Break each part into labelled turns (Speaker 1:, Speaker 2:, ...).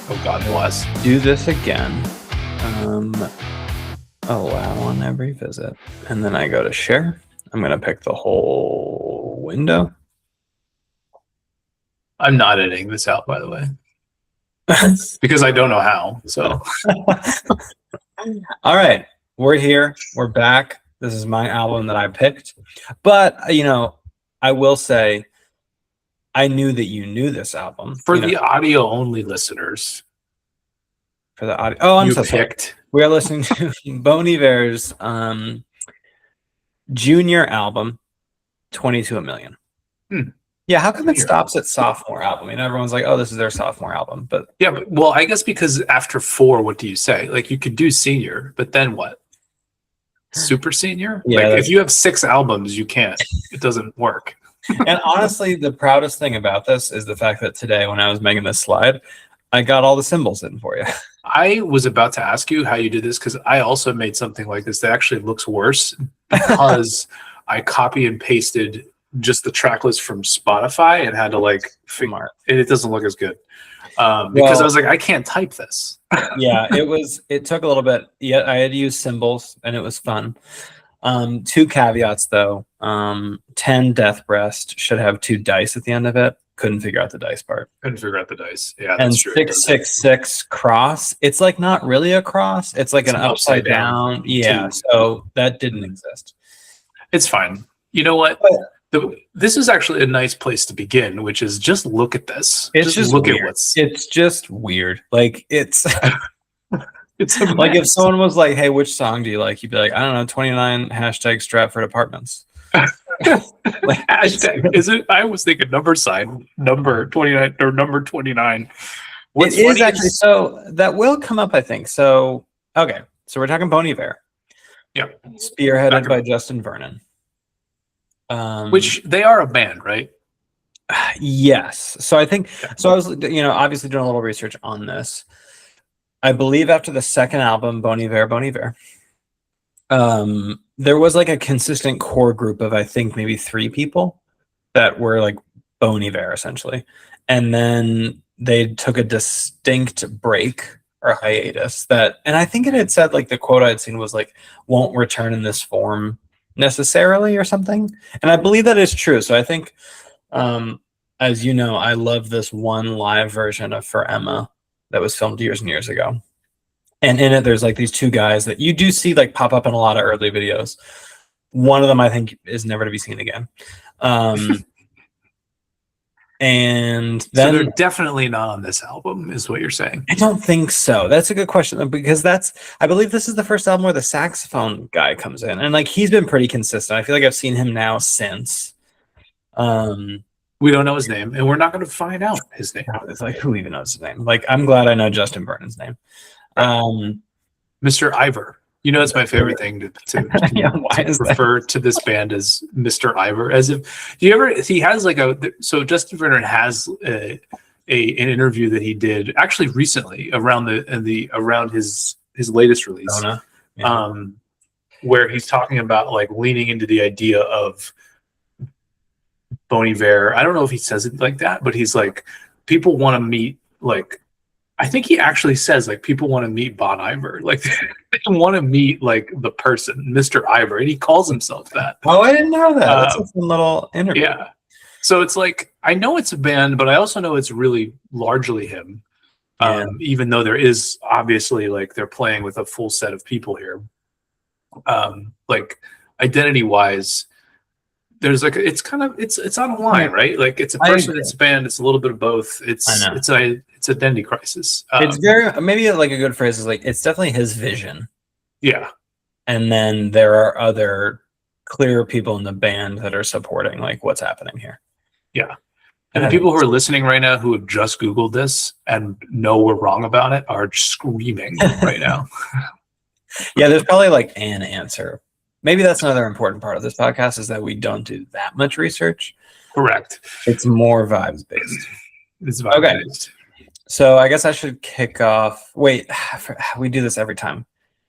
Speaker 1: Oh, God bless.
Speaker 2: Do this again. Allow on every visit. And then I go to share. I'm going to pick the whole window.
Speaker 1: I'm not editing this out, by the way, because I don't know how. So,
Speaker 2: all right, we're here. We're back. This is my album that I picked. But, I will say, I knew that you knew this album.
Speaker 1: For the audio only listeners,
Speaker 2: for the audio. Oh, I'm
Speaker 1: you
Speaker 2: so
Speaker 1: picked.
Speaker 2: Sorry. We are listening to Bon Iver's junior album, 22 a Million. Yeah, how come it stops at sophomore album? Everyone's like, oh, this is their sophomore album. But
Speaker 1: yeah, well, I guess because after 4, what do you say? Like, you could do senior, but then what? Super senior?
Speaker 2: Yeah,
Speaker 1: like, if you have 6 albums, you can't. It doesn't work.
Speaker 2: And honestly, the proudest thing about this is the fact that today, when I was making this slide, I got all the symbols in for you.
Speaker 1: I was about to ask you how you did this, because I also made something like this that actually looks worse because I copy and pasted just the track list from Spotify and had to figure it doesn't look as good. Because I was like, I can't type this.
Speaker 2: Yeah, it took a little bit. Yeah, I had to use symbols and it was fun. 2 caveats though. 10 Death Breast should have 2 dice at the end of it. Couldn't figure out the dice part.
Speaker 1: Couldn't figure out the dice. Yeah,
Speaker 2: and
Speaker 1: that's true.
Speaker 2: 666 cross. It's like not really a cross. It's like an upside down. Yeah, so that didn't exist.
Speaker 1: It's fine. You know what? This is actually a nice place to begin, which is just look at this.
Speaker 2: It's just
Speaker 1: look
Speaker 2: weird.
Speaker 1: at what's.
Speaker 2: It's just weird. Like it's.
Speaker 1: It's
Speaker 2: like if someone was like, "Hey, which song do you like?" You'd be like, "I don't know, 29 # Stratford Apartments."
Speaker 1: Hashtag is it? I was thinking number sign number 29 or number 29.
Speaker 2: It is actually so that will come up, I think. So okay, so we're talking Bon Iver.
Speaker 1: Yeah,
Speaker 2: spearheaded by Justin Vernon.
Speaker 1: Which they are a band, right?
Speaker 2: Yes. So I think so. I was, obviously doing a little research on this. I believe after the second album, Bon Iver, there was like a consistent core group of, I think, maybe 3 people that were like Bon Iver essentially. And then they took a distinct break or hiatus and I think it had said, like, the quote I'd seen was like, won't return in this form necessarily or something. And I believe that is true. So I think, as you know, I love this one live version of For Emma that was filmed years and years ago. And in it, there's like these 2 guys that you do see like pop up in a lot of early videos. One of them, I think, is never to be seen again. And then
Speaker 1: so they're definitely not on this album, is what you're saying?
Speaker 2: I don't think so. That's a good question, because I believe this is the first album where the saxophone guy comes in, and like he's been pretty consistent. I feel like I've seen him now since.
Speaker 1: We don't know his name, and we're not going to find out his name.
Speaker 2: It's like, who even knows his name? Like, I'm glad I know Justin Vernon's name.
Speaker 1: Mr. Iver. It's my favorite thing to refer to this band as Mr. Iver, as if he has like so Justin Vernon has an interview that he did actually recently around his latest release, where he's talking about like leaning into the idea of Bon Iver. I don't know if he says it like that, but he's like, people want to meet, like, I think he actually says, like, people want to meet Bon Iver. Like, they want to meet, like, the person, Mr. Iver. And he calls himself that.
Speaker 2: Oh, I didn't know that. That's a fun little interview.
Speaker 1: Yeah. So it's like, I know it's a band, but I also know it's really largely him. Even though there is obviously, like, they're playing with a full set of people here. Like, identity-wise, there's like, it's kind of, it's on a line, right? Like, it's a person, it's a band, it's a little bit of both. It's an identity crisis.
Speaker 2: It's very, maybe like a good phrase is like, it's definitely his vision.
Speaker 1: Yeah.
Speaker 2: And then there are other clear people in the band that are supporting like what's happening here.
Speaker 1: Yeah. And the people who are listening right now who have just Googled this and know we're wrong about it are screaming right now.
Speaker 2: Yeah, there's probably like an answer. Maybe that's another important part of this podcast, is that we don't do that much research.
Speaker 1: Correct.
Speaker 2: It's more vibes based.
Speaker 1: It's vibes based.
Speaker 2: So I guess I should kick off. Wait, we do this every time.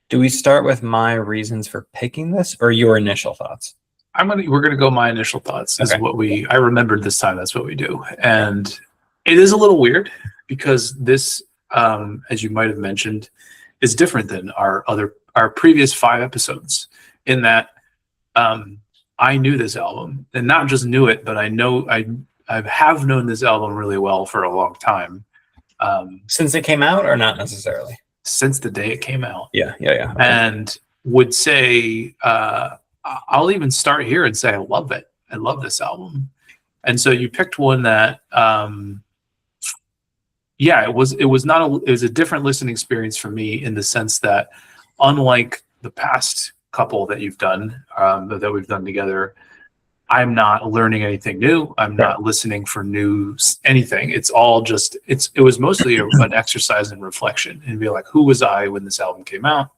Speaker 2: Do we start with my reasons for picking this or your initial thoughts?
Speaker 1: We're gonna go my initial thoughts is what I remembered this time. That's what we do. And it is a little weird because this as you might have mentioned, is different than our previous 5 episodes in that I knew this album, and not just knew it, but I have known this album really well for a long time.
Speaker 2: Since it came out, or not necessarily?
Speaker 1: Since the day it came out.
Speaker 2: Yeah. Okay.
Speaker 1: And would say, I'll even start here and say I love it. I love this album. And so you picked one that, it was a different listening experience for me in the sense that, unlike the past couple that you've done, that we've done together, I'm not learning anything new. I'm not listening for new anything. It's all just, it was mostly an exercise in reflection and be like, who was I when this album came out?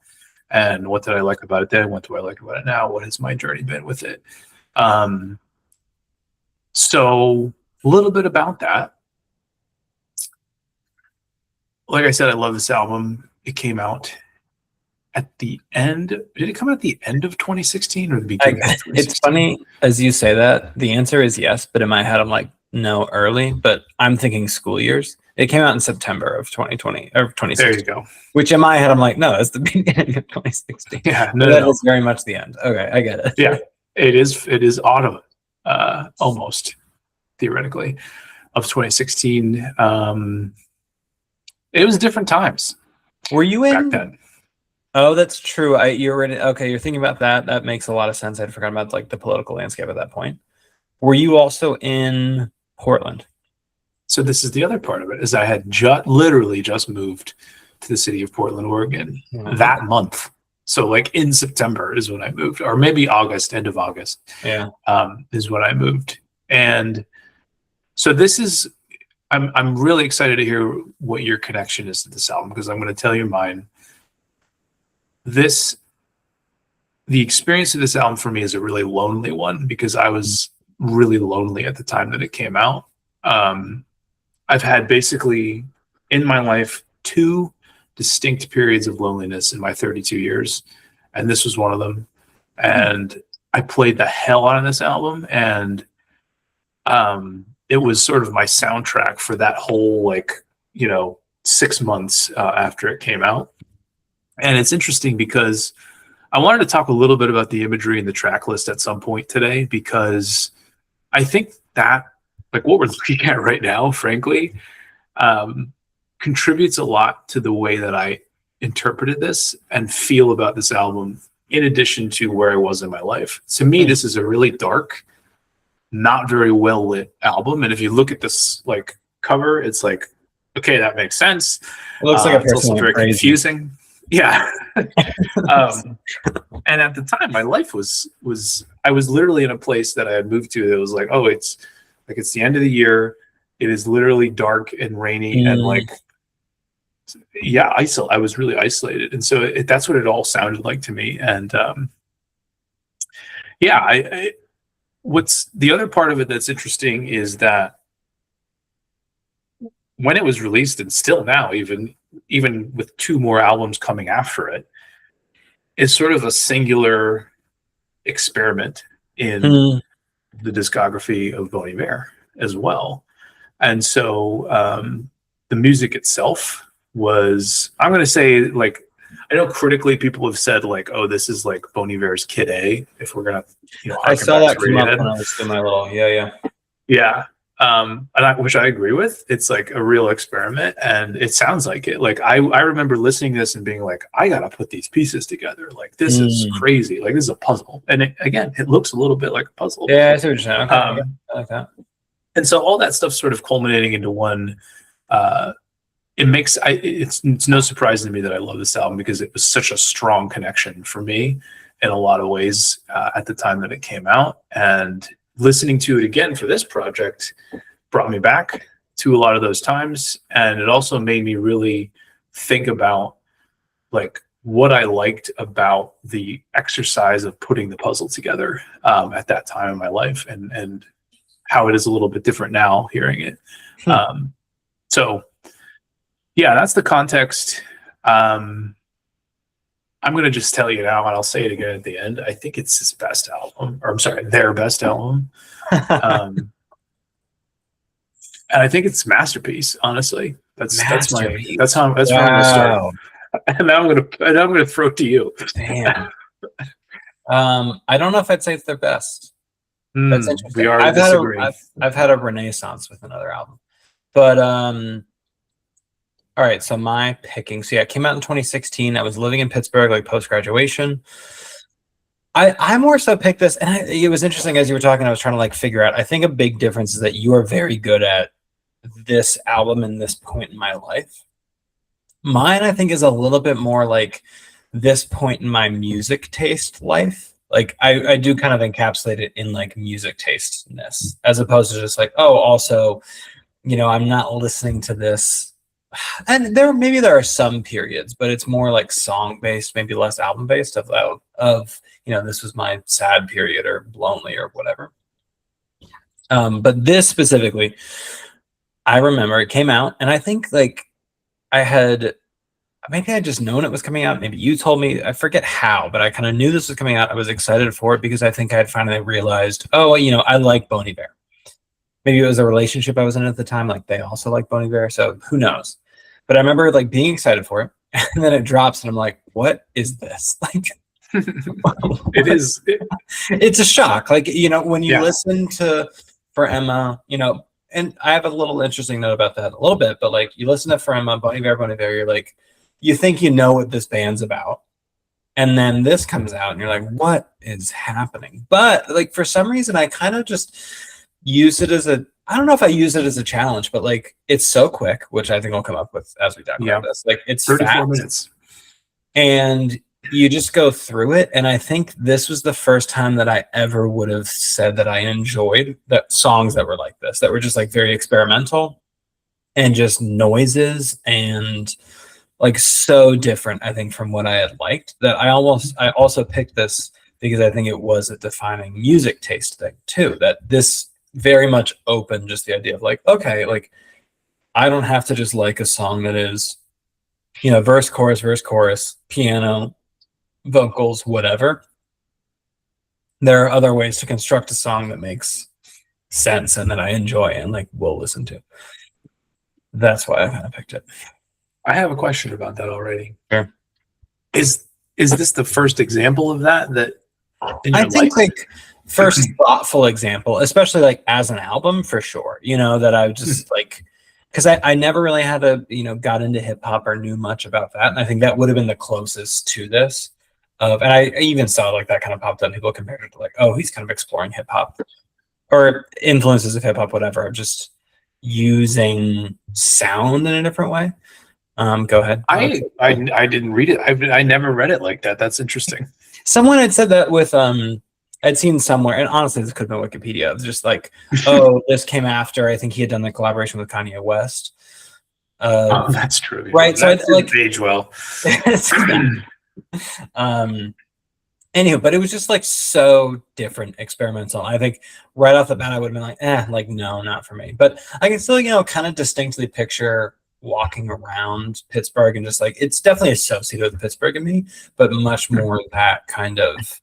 Speaker 1: And what did I like about it then? What do I like about it now? What has my journey been with it? So a little bit about that. Like I said, I love this album. It came out at the end. Did it come out at the end of 2016 or the beginning of 2016?
Speaker 2: It's funny as you say that. The answer is yes, but in my head, I'm like, no, early. But I'm thinking school years. It came out in September of 2020 or 2016.
Speaker 1: There you go.
Speaker 2: Which in my head, I'm like, no, it's the beginning of 2016.
Speaker 1: Yeah,
Speaker 2: that is very much the end. Okay, I get it.
Speaker 1: Yeah, it is autumn, almost theoretically, of 2016. It was different times.
Speaker 2: Were you in?
Speaker 1: Back then.
Speaker 2: Oh, that's true. You're thinking about that. That makes a lot of sense. I'd forgotten about like the political landscape at that point. Were you also in Portland?
Speaker 1: So this is the other part of it, is I had literally just moved to the city of Portland, Oregon that month. So like in September is when I moved, or maybe August, end of August.
Speaker 2: Yeah.
Speaker 1: Is when I moved. And so I'm really excited to hear what your connection is to this album, because I'm going to tell you mine. The experience of this album for me is a really lonely one, because I was really lonely at the time that it came out. I've had basically in my life 2 distinct periods of loneliness in my 32 years, and this was one of them. And I played the hell out of this album, and it was sort of my soundtrack for that whole 6 months after it came out. And it's interesting because I wanted to talk a little bit about the imagery and the track list at some point today, because I think that what we're looking at right now, frankly, contributes a lot to the way that I interpreted this and feel about this album, in addition to where I was in my life. To me, this is a really dark, not very well lit album. And if you look at this cover, it's like, okay, that makes sense.
Speaker 2: It looks like a
Speaker 1: it's also
Speaker 2: person
Speaker 1: very
Speaker 2: crazy.
Speaker 1: confusing. Yeah. And at the time, my life was I was literally in a place that I had moved to that was like, oh, it's the end of the year. It is literally dark and rainy and I was really isolated. And so that's what it all sounded like to me. And what's the other part of it that's interesting is that when it was released, and still now, even with 2 more albums coming after it, is sort of a singular experiment in the discography of Bon Iver as well. And so the music itself was, I'm going to say, I know critically people have said oh, this is Bon Iver's Kid A, if we're going to,
Speaker 2: I saw that come up when I was doing my little,
Speaker 1: yeah. Which I agree with. It's a real experiment, and it sounds like it. I remember listening to this and being like, I gotta put these pieces together. This is crazy. This is a puzzle. And it looks a little bit like a puzzle.
Speaker 2: Yeah, I see what you're saying. Okay. I like that.
Speaker 1: And so all that stuff sort of culminating into one. It's no surprise to me that I love this album, because it was such a strong connection for me in a lot of ways at the time that it came out. And listening to it again for this project brought me back to a lot of those times. And it also made me really think about what I liked about the exercise of putting the puzzle together at that time in my life, and how it is a little bit different now hearing it. So yeah, that's the context. I'm going to just tell you now, and I'll say it again at the end. I think it's his best album, or I'm sorry, their best album. And I think it's a masterpiece, honestly. That's
Speaker 2: Masterpiece.
Speaker 1: that's where I'm gonna start.
Speaker 2: Wow.
Speaker 1: And now I'm gonna throw it to you.
Speaker 2: Damn. I don't know if I'd say it's their best. That's interesting.
Speaker 1: We are disagreeing.
Speaker 2: I've had a renaissance with another album. But all right, so my picking. So yeah, it came out in 2016. I was living in Pittsburgh, like post-graduation. I more so picked this, and it was interesting as you were talking. I was trying to like figure out. I think a big difference is that you are very good at this album in this point in my life. Mine, I think, is a little bit more like this point in my music taste life. Like I do kind of encapsulate it in like music tasteness, as opposed to just like, oh, also, I'm not listening to this. And there are some periods, but it's more like song based, maybe less album based of this was my sad period or lonely or whatever. But this specifically, I remember it came out, and I think like maybe I just known it was coming out. Maybe you told me, I forget how, but I kind of knew this was coming out. I was excited for it because I think I had finally realized, oh, I like Bon Iver. Maybe it was a relationship I was in at the time. Like they also like Bon Iver. So who knows? But I remember like being excited for it. And then it drops and I'm like, what is this? Like, it's a shock. Like, when you listen to For Emma, and I have a little interesting note about that a little bit, but like you listen to For Emma, Bon Iver, you're like, you think you know what this band's about. And then this comes out and you're like, what is happening? But like, for some reason, I kind of just use it as I don't know if I use it as a challenge, but like, it's so quick, which I think I'll come up with as we talk about this. Like it's
Speaker 1: 34
Speaker 2: fast,
Speaker 1: minutes.
Speaker 2: And you just go through it. And I think this was the first time that I ever would have said that I enjoyed that songs that were like this, that were just like very experimental and just noises and like so different, I think, from what I had liked, that I also picked this because I think it was a defining music taste thing too, that this very much opened just the idea of like, okay, like I don't have to just like a song that is, verse, chorus, piano, vocals, whatever. There are other ways to construct a song that makes sense and that I enjoy and like will listen to. That's why I kind of picked it.
Speaker 1: I have a question about that already.
Speaker 2: Sure.
Speaker 1: Is this the first example of that in your
Speaker 2: I think
Speaker 1: life?
Speaker 2: like first thoughtful example, especially like as an album for sure, that I just like, because I never really had got into hip hop or knew much about that. And I think that would have been the closest to this. And I even saw like that kind of popped up. People compared it to like, oh, he's kind of exploring hip hop or influences of hip hop, whatever, just using sound in a different way. Go ahead.
Speaker 1: I didn't read it. I never read it like that. That's interesting.
Speaker 2: Someone had said that with I'd seen somewhere, and honestly, this could have been Wikipedia. It was just like, oh, this came after. I think he had done the collaboration with Kanye West.
Speaker 1: Oh, that's true.
Speaker 2: Right.
Speaker 1: That
Speaker 2: so like
Speaker 1: age well.
Speaker 2: Anywho, but it was just like so different, experimental. I think right off the bat, I would have been like, like no, not for me. But I can still, kind of distinctly picture walking around Pittsburgh and just like it's definitely associated with Pittsburgh and me, but much more that kind of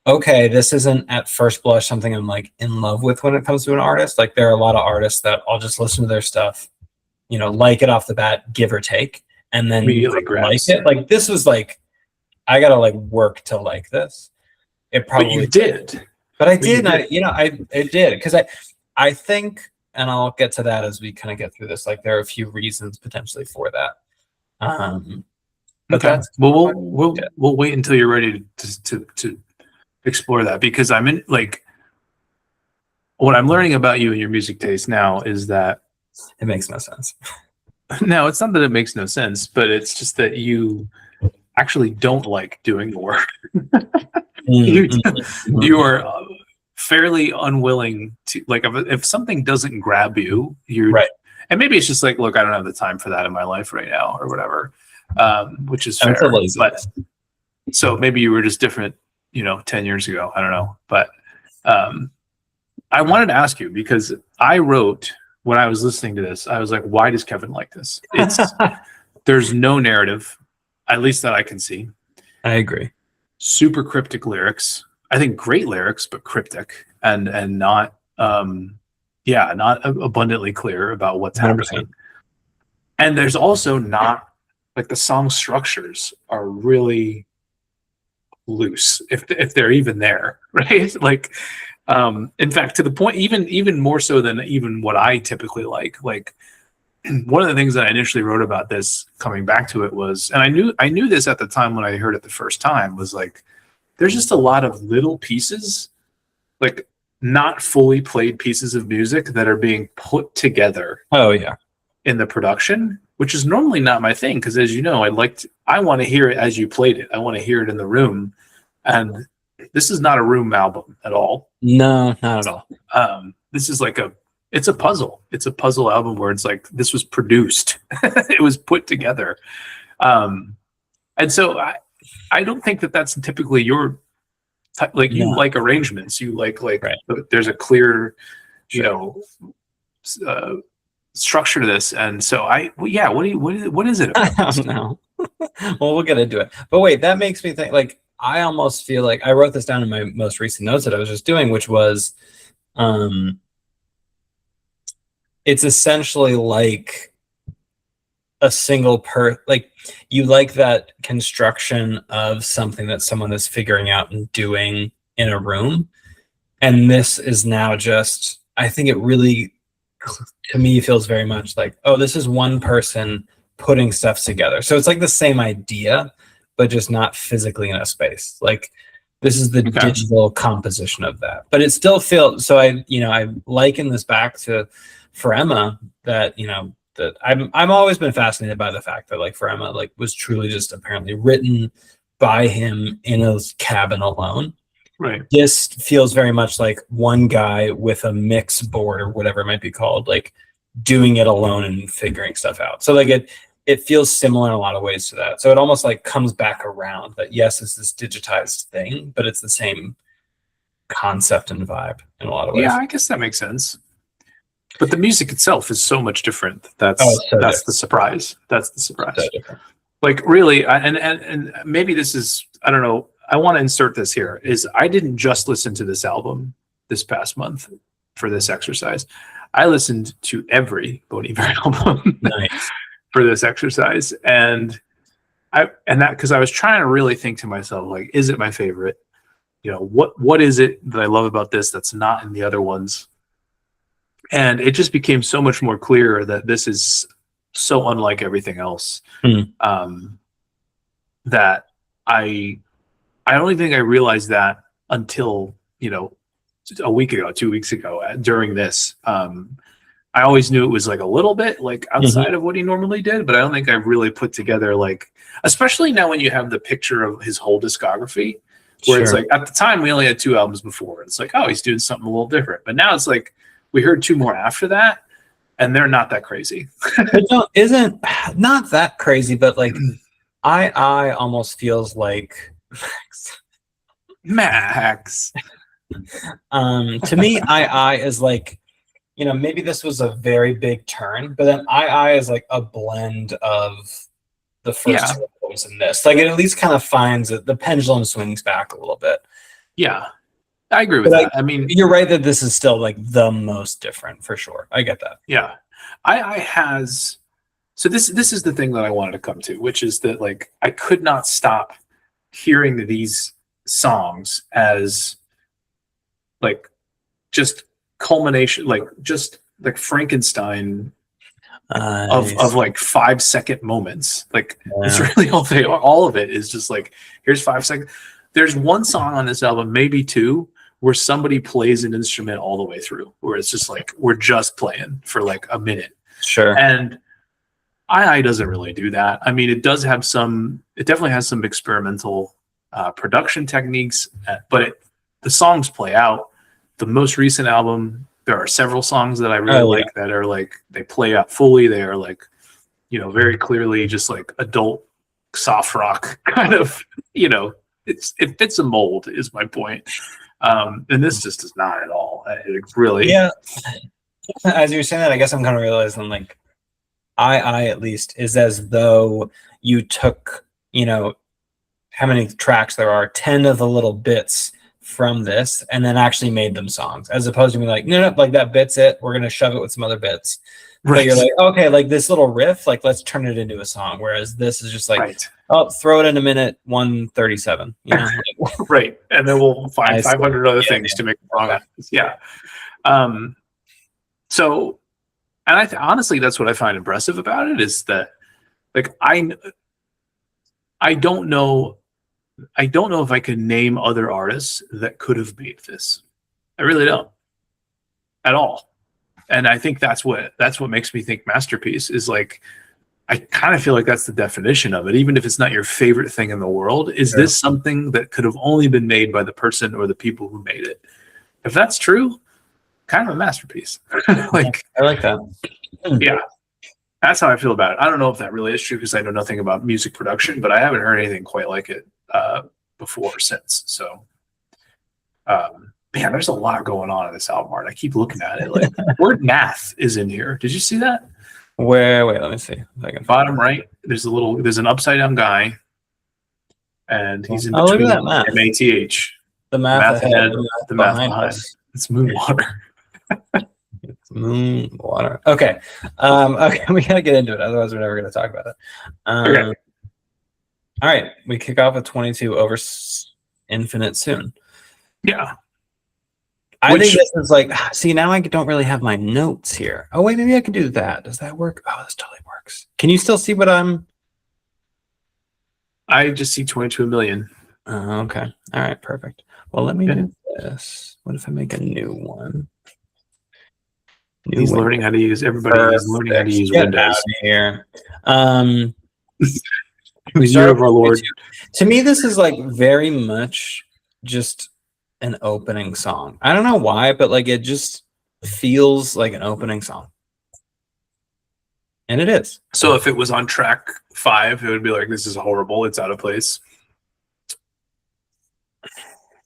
Speaker 2: okay, this isn't at first blush something I'm like in love with when it comes to an artist. Like there are a lot of artists that I'll just listen to their stuff, like it off the bat, give or take, and then like it. Like this was like I gotta like work to like this. It probably
Speaker 1: but you did.
Speaker 2: But I did. I did because I think, and I'll get to that as we kind of get through this. Like there are a few reasons potentially for that. But
Speaker 1: okay. Well, we'll wait until you're ready to explore that, because I'm in like what I'm learning about you and your music taste now is that
Speaker 2: it makes no sense.
Speaker 1: No, it's not that it makes no sense, but it's just that you actually don't like doing the work. You are fairly unwilling to like if something doesn't grab you, you're
Speaker 2: right.
Speaker 1: And maybe it's just like, look, I don't have the time for that in my life right now or whatever, which is fair. But so maybe you were just different, 10 years ago. I don't know. But I wanted to ask you, because I wrote when I was listening to this, I was like, why does Kevin like this? There's no narrative, at least that I can see.
Speaker 2: I agree.
Speaker 1: Super cryptic lyrics. I think great lyrics, but cryptic and not not abundantly clear about what's
Speaker 2: 100%.
Speaker 1: happening. And there's also not like the song structures are really loose if they're even there, right? Like in fact, to the point even more so than even what I typically like one of the things that I initially wrote about this coming back to it was, and I knew this at the time when I heard it the first time, was like there's just a lot of little pieces, like not fully played pieces of music that are being put together.
Speaker 2: Oh yeah.
Speaker 1: In the production, which is normally not my thing, because as you know, I want to hear it as you played it. I want to hear it in the room, and this is not a room album at all.
Speaker 2: No, not at all.
Speaker 1: This is like it's a puzzle. It's a puzzle album where it's like this was produced, it was put together, and so I don't think that that's typically your like you like arrangements. You like right. There's a clear, structure to this, and so what is it about?
Speaker 2: I don't know. Well, we'll get into it, but wait, that makes me think, like, I almost feel like I wrote this down in my most recent notes that I was just doing, which was it's essentially like a single like you like that construction of something that someone is figuring out and doing in a room, and this is now just, I think it really, to me, feels very much like, oh, this is one person putting stuff together. So it's like the same idea, but just not physically in a space. Like this is the digital composition of that, but it still feels, so I liken this back to For Emma, that, that I've always been fascinated by the fact that, like, For Emma, like, was truly just apparently written by him in a cabin alone.
Speaker 1: Right.
Speaker 2: This feels very much like one guy with a mix board or whatever it might be called, like doing it alone and figuring stuff out. So like it feels similar in a lot of ways to that. So it almost like comes back around that, yes, it's this digitized thing, but it's the same concept and vibe in a lot of ways.
Speaker 1: Yeah, I guess that makes sense. But the music itself is so much different. That's the surprise. That's the surprise. So like really, and maybe this is, I don't know, I want to insert this here, is I didn't just listen to this album this past month for this exercise. I listened to every Bon Iver album for this exercise. And that, because I was trying to really think to myself, like, is it my favorite? What is it that I love about this that's not in the other ones? And it just became so much more clear that this is so unlike everything else. That I don't even think I realized that until, a week ago, 2 weeks ago, during this. I always knew it was like a little bit like outside of what he normally did, but I don't think I really put together, like, especially now when you have the picture of his whole discography, where it's like, at the time we only had 2 albums before. It's like, oh, he's doing something a little different. But now it's like, we heard 2 more after that, and they're not that crazy.
Speaker 2: Isn't not that crazy, but like, I almost feels like
Speaker 1: Max.
Speaker 2: To me, I is like, maybe this was a very big turn, but then I is like a blend of the first 2 albums and this. Like, it at least kind of finds that the pendulum swings back a little bit.
Speaker 1: Yeah, I agree with that. I mean,
Speaker 2: you're right that this is still like the most different for sure. I get that.
Speaker 1: Yeah, so this is the thing that I wanted to come to, which is that, like, I could not stop hearing these songs as like just culmination, like just like Frankenstein of like 5-second moments. Like, it's really all they are. All of it is just like, here's 5 seconds. There's one song on this album, maybe 2, where somebody plays an instrument all the way through, where it's just like, we're just playing for like a minute.
Speaker 2: Sure.
Speaker 1: And I doesn't really do that. I mean, it definitely has some experimental production techniques, but the songs play out. The most recent album, there are several songs that I really like that are like, they play out fully. They are like, very clearly just like adult soft rock kind of, it fits a mold, is my point. And this just is not at all. It really.
Speaker 2: Yeah. As you're saying that, I guess I'm kind of realizing, like, I at least is as though you took, how many tracks there are, 10 of the little bits from this, and then actually made them songs, as opposed to be like, no, like, that bit's it. We're going to shove it with some other bits. But you're like, okay, like this little riff, like let's turn it into a song. Whereas this is just like, oh, throw it in a minute 1:37. You know,
Speaker 1: right, and then we'll find 500 other things to make a song. Yeah. So, and honestly, that's what I find impressive about it is that, like, I don't know if I can name other artists that could have made this. I really don't at all. And I think that's what makes me think masterpiece is like, I kind of feel like that's the definition of it. Even if it's not your favorite thing in the world, is this something that could have only been made by the person or the people who made it? If that's true, kind of a masterpiece. Like,
Speaker 2: I like that.
Speaker 1: Yeah. That's how I feel about it. I don't know if that really is true because I know nothing about music production, but I haven't heard anything quite like it before or since. So, man, there's a lot going on in this album art. I keep looking at it. Like, word math is in here. Did you see that?
Speaker 2: Wait, let me see. If I can
Speaker 1: Bottom right, there's an upside down guy, and he's in
Speaker 2: look
Speaker 1: between
Speaker 2: at that math.
Speaker 1: MATH.
Speaker 2: The math ahead,
Speaker 1: the math behind. It's Moonwater.
Speaker 2: It's Moonwater. Okay. Okay, we gotta get into it. Otherwise, we're never gonna talk about it.
Speaker 1: Okay.
Speaker 2: All right, we kick off with 22 over Infinite Soon.
Speaker 1: Yeah.
Speaker 2: I think this is like, see, now I don't really have my notes here. Oh, wait, maybe I can do that. Does that work? Oh, this totally works. Can you still see what
Speaker 1: I just see 22 million.
Speaker 2: Okay. All right, perfect. Well, let me do this. What if I make a new one?
Speaker 1: He's learning how to use, everybody is learning how to use Windows.
Speaker 2: Out of here.
Speaker 1: Year of our Lord.
Speaker 2: To me, this is like very much just an opening song. I don't know why, but like it just feels like an opening song. And it is.
Speaker 1: So if it was on track 5, it would be like, this is horrible. It's out of place.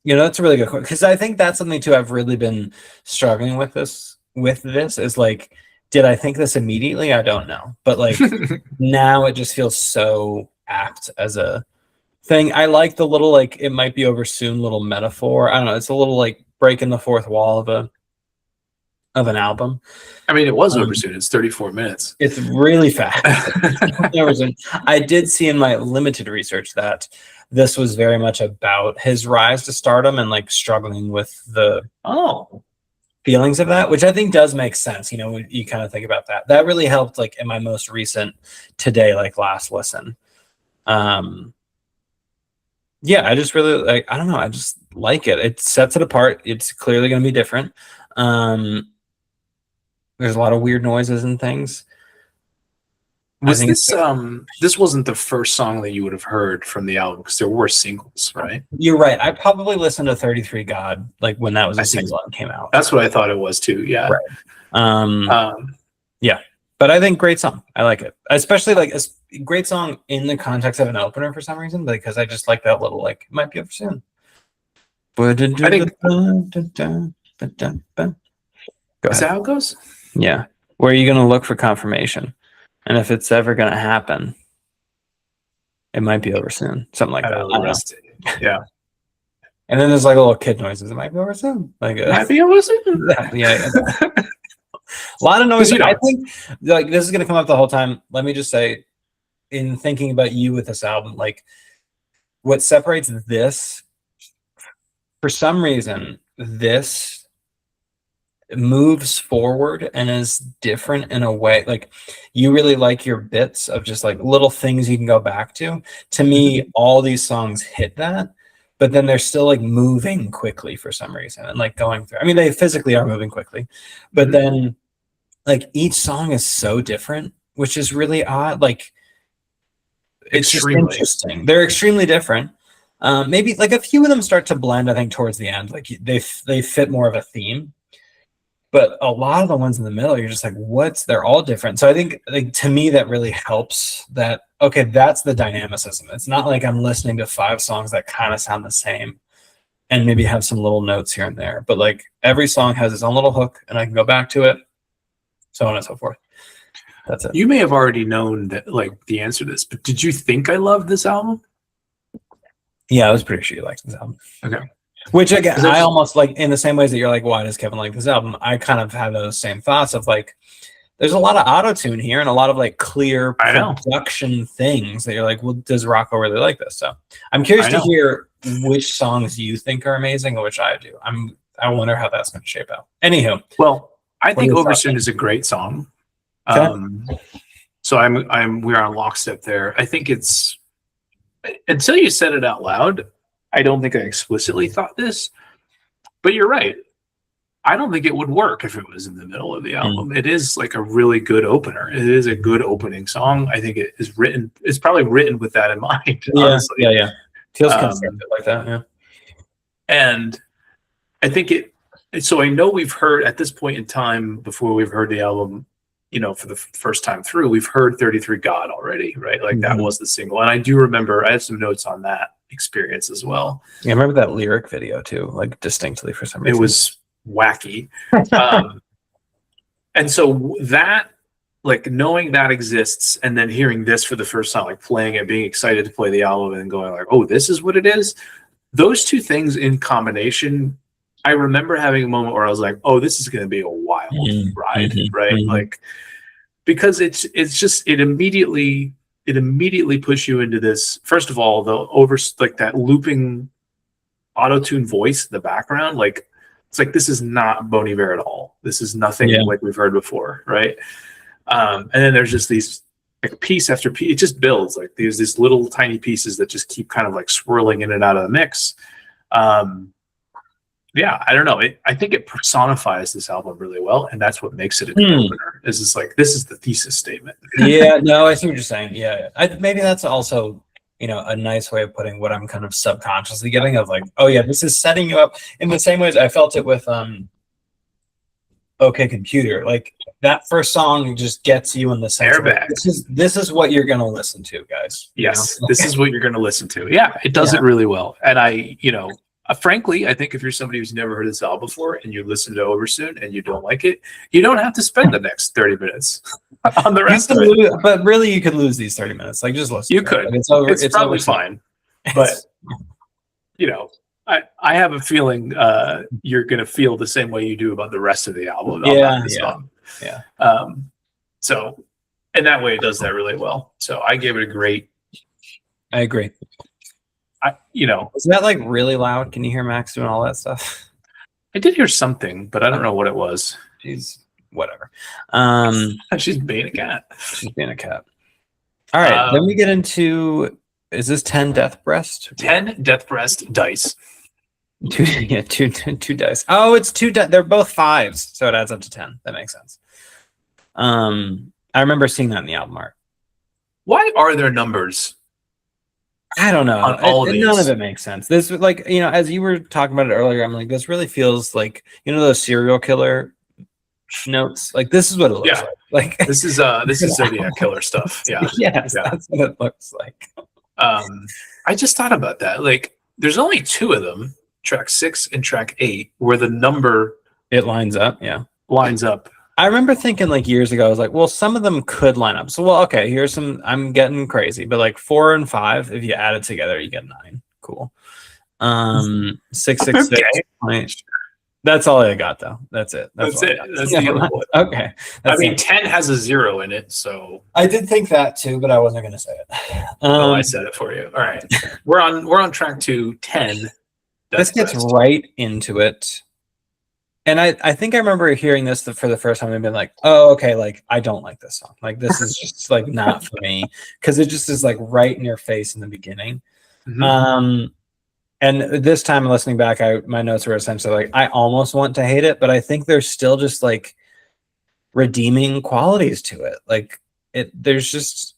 Speaker 2: You know, that's a really good question. Because I think that's something too I've really been struggling with this is like, did I think this immediately? I don't know. But like now it just feels so apt as a thing. I like the little like it might be over soon little metaphor. I don't know. It's a little like breaking the fourth wall of an album.
Speaker 1: I mean, it was over soon. It's 34 minutes.
Speaker 2: It's really fast. I did see in my limited research that this was very much about his rise to stardom and like struggling with the feelings of that, which I think does make sense. You know, when you kind of think about that. That really helped like in my most recent today, like last listen. Yeah, I just really like, I don't know, I just like it. It sets it apart. It's clearly going to be different. There's a lot of weird noises and things.
Speaker 1: Was this this wasn't the first song that you would have heard from the album because there were singles, right?
Speaker 2: You're right. I probably listened to 33 God like when that was a single and came out.
Speaker 1: That's what I thought it was too. Yeah.
Speaker 2: Right. Yeah. But I think great song. I like it. Especially like a great song in the context of an opener for some reason, because I just like that little like it might be over soon.
Speaker 1: I think is that how it goes?
Speaker 2: Yeah. Where are you gonna look for confirmation? And if it's ever gonna happen, it might be over soon. Something like that.
Speaker 1: Yeah.
Speaker 2: And then there's like little kid noises. It might be over soon. Like
Speaker 1: it might be over soon.
Speaker 2: Yeah. A lot of noise. I think like this is gonna come up the whole time. Let me just say, in thinking about you with this album, like what separates this, for some reason, this moves forward and is different in a way. Like you really like your bits of just like little things you can go back to. To me, all these songs hit that, but then they're still like moving quickly for some reason and like going through. I mean, they physically are moving quickly, but then like each song is so different, which is really odd. Like it's just interesting. They're extremely different. Maybe like a few of them start to blend, I think, towards the end. Like they fit more of a theme. But a lot of the ones in the middle, you're just like, they're all different. So I think like to me that really helps that, okay, that's the dynamicism. It's not like I'm listening to 5 songs that kind of sound the same and maybe have some little notes here and there. But like every song has its own little hook and I can go back to it, so on and so forth. That's it.
Speaker 1: You may have already known that like the answer to this, but did you think I loved this album?
Speaker 2: Yeah, I was pretty sure you liked this album.
Speaker 1: Okay.
Speaker 2: Which again, I almost like in the same ways that you're like, why does Kevin like this album? I kind of have those same thoughts of like, there's a lot of auto-tune here and a lot of like clear
Speaker 1: I know.
Speaker 2: production things that you're like, well, does Rocco really like this? So I'm curious to hear which songs you think are amazing and which I do. I wonder how that's going to shape out. Anywho,
Speaker 1: well, I think Over Soon is a great song.
Speaker 2: Okay.
Speaker 1: So we're on lockstep there. I think it's, until you said it out loud, I don't think I explicitly thought this, but you're right. I don't think it would work if it was in the middle of the album. It is like a really good opener. It is a good opening song. I think it is written. It's probably written with that in mind. Honestly.
Speaker 2: Yeah. Feels constructed like that. Yeah.
Speaker 1: And I think it. So I know we've heard at this point in time, before we've heard the album, for the first time through, we've heard 33 God already, right? Like that was the single. And I do remember, I have some notes on that experience as well.
Speaker 2: Yeah, I remember that lyric video too, like distinctly for some reason.
Speaker 1: It was wacky. And so that, like knowing that exists and then hearing this for the first time, like playing it, being excited to play the album and going like, oh, this is what it is. Those two things in combination, I remember having a moment where I was like, oh, this is going to be a wild ride, right? Like, because it immediately puts you into this. First of all, like that looping auto-tune voice in the background, like it's like, this is not Bon Iver at all. This is nothing like we've heard before, right? And then there's just these like piece after piece. It just builds, like there's these little tiny pieces that just keep kind of like swirling in and out of the mix. Yeah, I don't know. I think it personifies this album really well, and that's what makes it an opener. Is it's like, this is the thesis statement.
Speaker 2: Yeah, no, I see what you're saying. Yeah, maybe that's also a nice way of putting what I'm kind of subconsciously getting of like, oh yeah, this is setting you up in the same ways I felt it with OK Computer. Like that first song just gets you in the sense of, like, this is what you're gonna listen to, guys.
Speaker 1: Yes, this is what you're gonna listen to. Yeah, it does it really well, and frankly, I think if you're somebody who's never heard this album before and you listen to Over Soon and you don't like it, you don't have to spend the next 30 minutes on the rest of it.
Speaker 2: But really, you could lose these 30 minutes. Like, just listen.
Speaker 1: You could. Like, it's probably fine. But, I have a feeling you're going to feel the same way you do about the rest of the album.
Speaker 2: Yeah.
Speaker 1: So, in that way, it does that really well. So, I gave it a great.
Speaker 2: I agree.
Speaker 1: Is
Speaker 2: that like really loud? Can you hear Max doing all that stuff?
Speaker 1: I did hear something, but I don't know what it was.
Speaker 2: She's whatever.
Speaker 1: She's being a cat.
Speaker 2: She's being a cat. All right. Then we get into, is this 10 Death Breast?
Speaker 1: 10 Death Breast dice.
Speaker 2: Two dice. Oh, it's two. They're both 5s, so it adds up to 10. That makes sense. I remember seeing that in the album art.
Speaker 1: Why are there numbers?
Speaker 2: I don't know.
Speaker 1: None
Speaker 2: of it makes sense. This, like, as you were talking about it earlier, I'm like, this really feels like, those serial killer notes. Like, this is what it looks like. This is
Speaker 1: Zodiac killer stuff. Yeah.
Speaker 2: Yes, that's what it looks like.
Speaker 1: I just thought about that. Like, there's only 2 of them, track 6 and track 8, where the number
Speaker 2: it lines up. Yeah,
Speaker 1: lines up.
Speaker 2: I remember thinking like years ago, I was like, well, some of them could line up. So, well, okay, here's some, I'm getting crazy, but like 4 and 5, if you add it together, you get 9. Cool. 666. Okay. That's all I got though. That's it.
Speaker 1: That's it. That's the other one.
Speaker 2: Okay.
Speaker 1: 10 has a 0 in it, so
Speaker 2: I did think that too, but I wasn't going to say it.
Speaker 1: I said it for you. All right, we're on track to 10.
Speaker 2: This gets right into it. And I think I remember hearing this for the first time and being like, oh, okay, like, I don't like this song. Like, this is just, like, not for me. Because it just is, like, right in your face in the beginning. And this time listening back, my notes were essentially, like, I almost want to hate it, but I think there's still just, like, redeeming qualities to it. Like, there's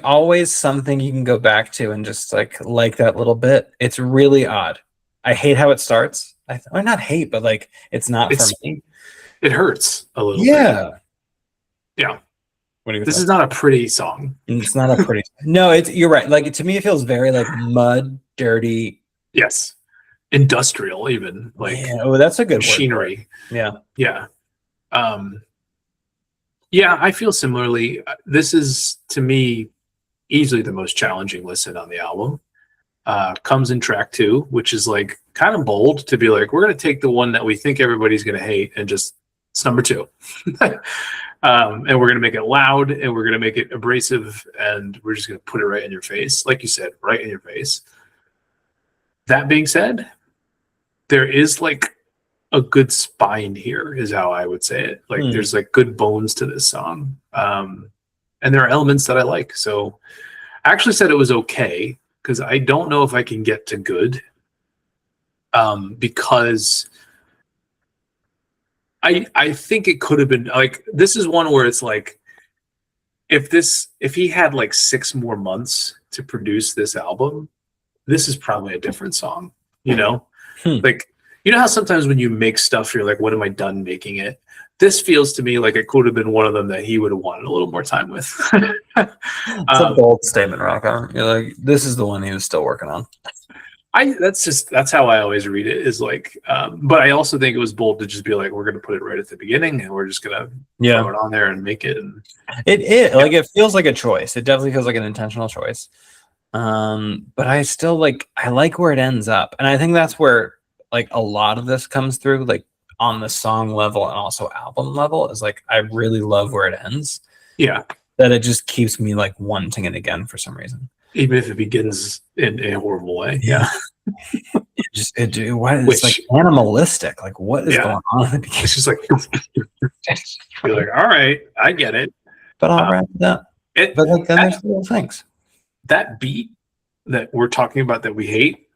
Speaker 2: always something you can go back to and just, like that little bit. It's really odd. I hate how it starts. Or not hate, but like it's not for me.
Speaker 1: It hurts a little bit. Yeah. This is not a pretty song.
Speaker 2: It's not a pretty No, you're right. Like, to me, it feels very like mud, dirty.
Speaker 1: Yes. Industrial, even. Like,
Speaker 2: oh, that's a good
Speaker 1: machinery.
Speaker 2: Word.
Speaker 1: Yeah. Yeah, I feel similarly. This is, to me, easily the most challenging listen on the album. Comes in track 2, which is like kind of bold to be like, we're going to take the one that we think everybody's going to hate and just It's number 2. And we're going to make it loud, and we're going to make it abrasive, and we're just going to put it right in your face. Like you said, right in your face. That being said, there is like a good spine here, is how I would say it. Like there's like good bones to this song. And there are elements that I like. So I actually said it was okay, because I don't know if I can get to good. Because I think it could have been like, this is one where it's like, if he had like 6 more months to produce this album, this is probably a different song, you know? Like, you know how sometimes when you make stuff, you're like, what am I done making it? This feels to me like it could have been one of them that he would have wanted a little more time with.
Speaker 2: It's a bold statement, Rocco. You're like, this is the one he was still working on.
Speaker 1: That's how I always read it, is like, but I also think it was bold to just be like, we're going to put it right at the beginning, and we're just going to throw it on there and make it. And
Speaker 2: like, it feels like a choice. It definitely feels like an intentional choice. But I still I like where it ends up. And I think that's where like a lot of this comes through, like on the song level and also album level, is like, I really love where it ends.
Speaker 1: Yeah.
Speaker 2: That it just keeps me like wanting it again for some reason. Even
Speaker 1: if it begins in a horrible way.
Speaker 2: Yeah. It's like animalistic. Like, what is going on?
Speaker 1: It's just like, you're like, all right, I get it.
Speaker 2: But I'll wrap it up. But like, then there's little things. That
Speaker 1: beat that we're talking about that we hate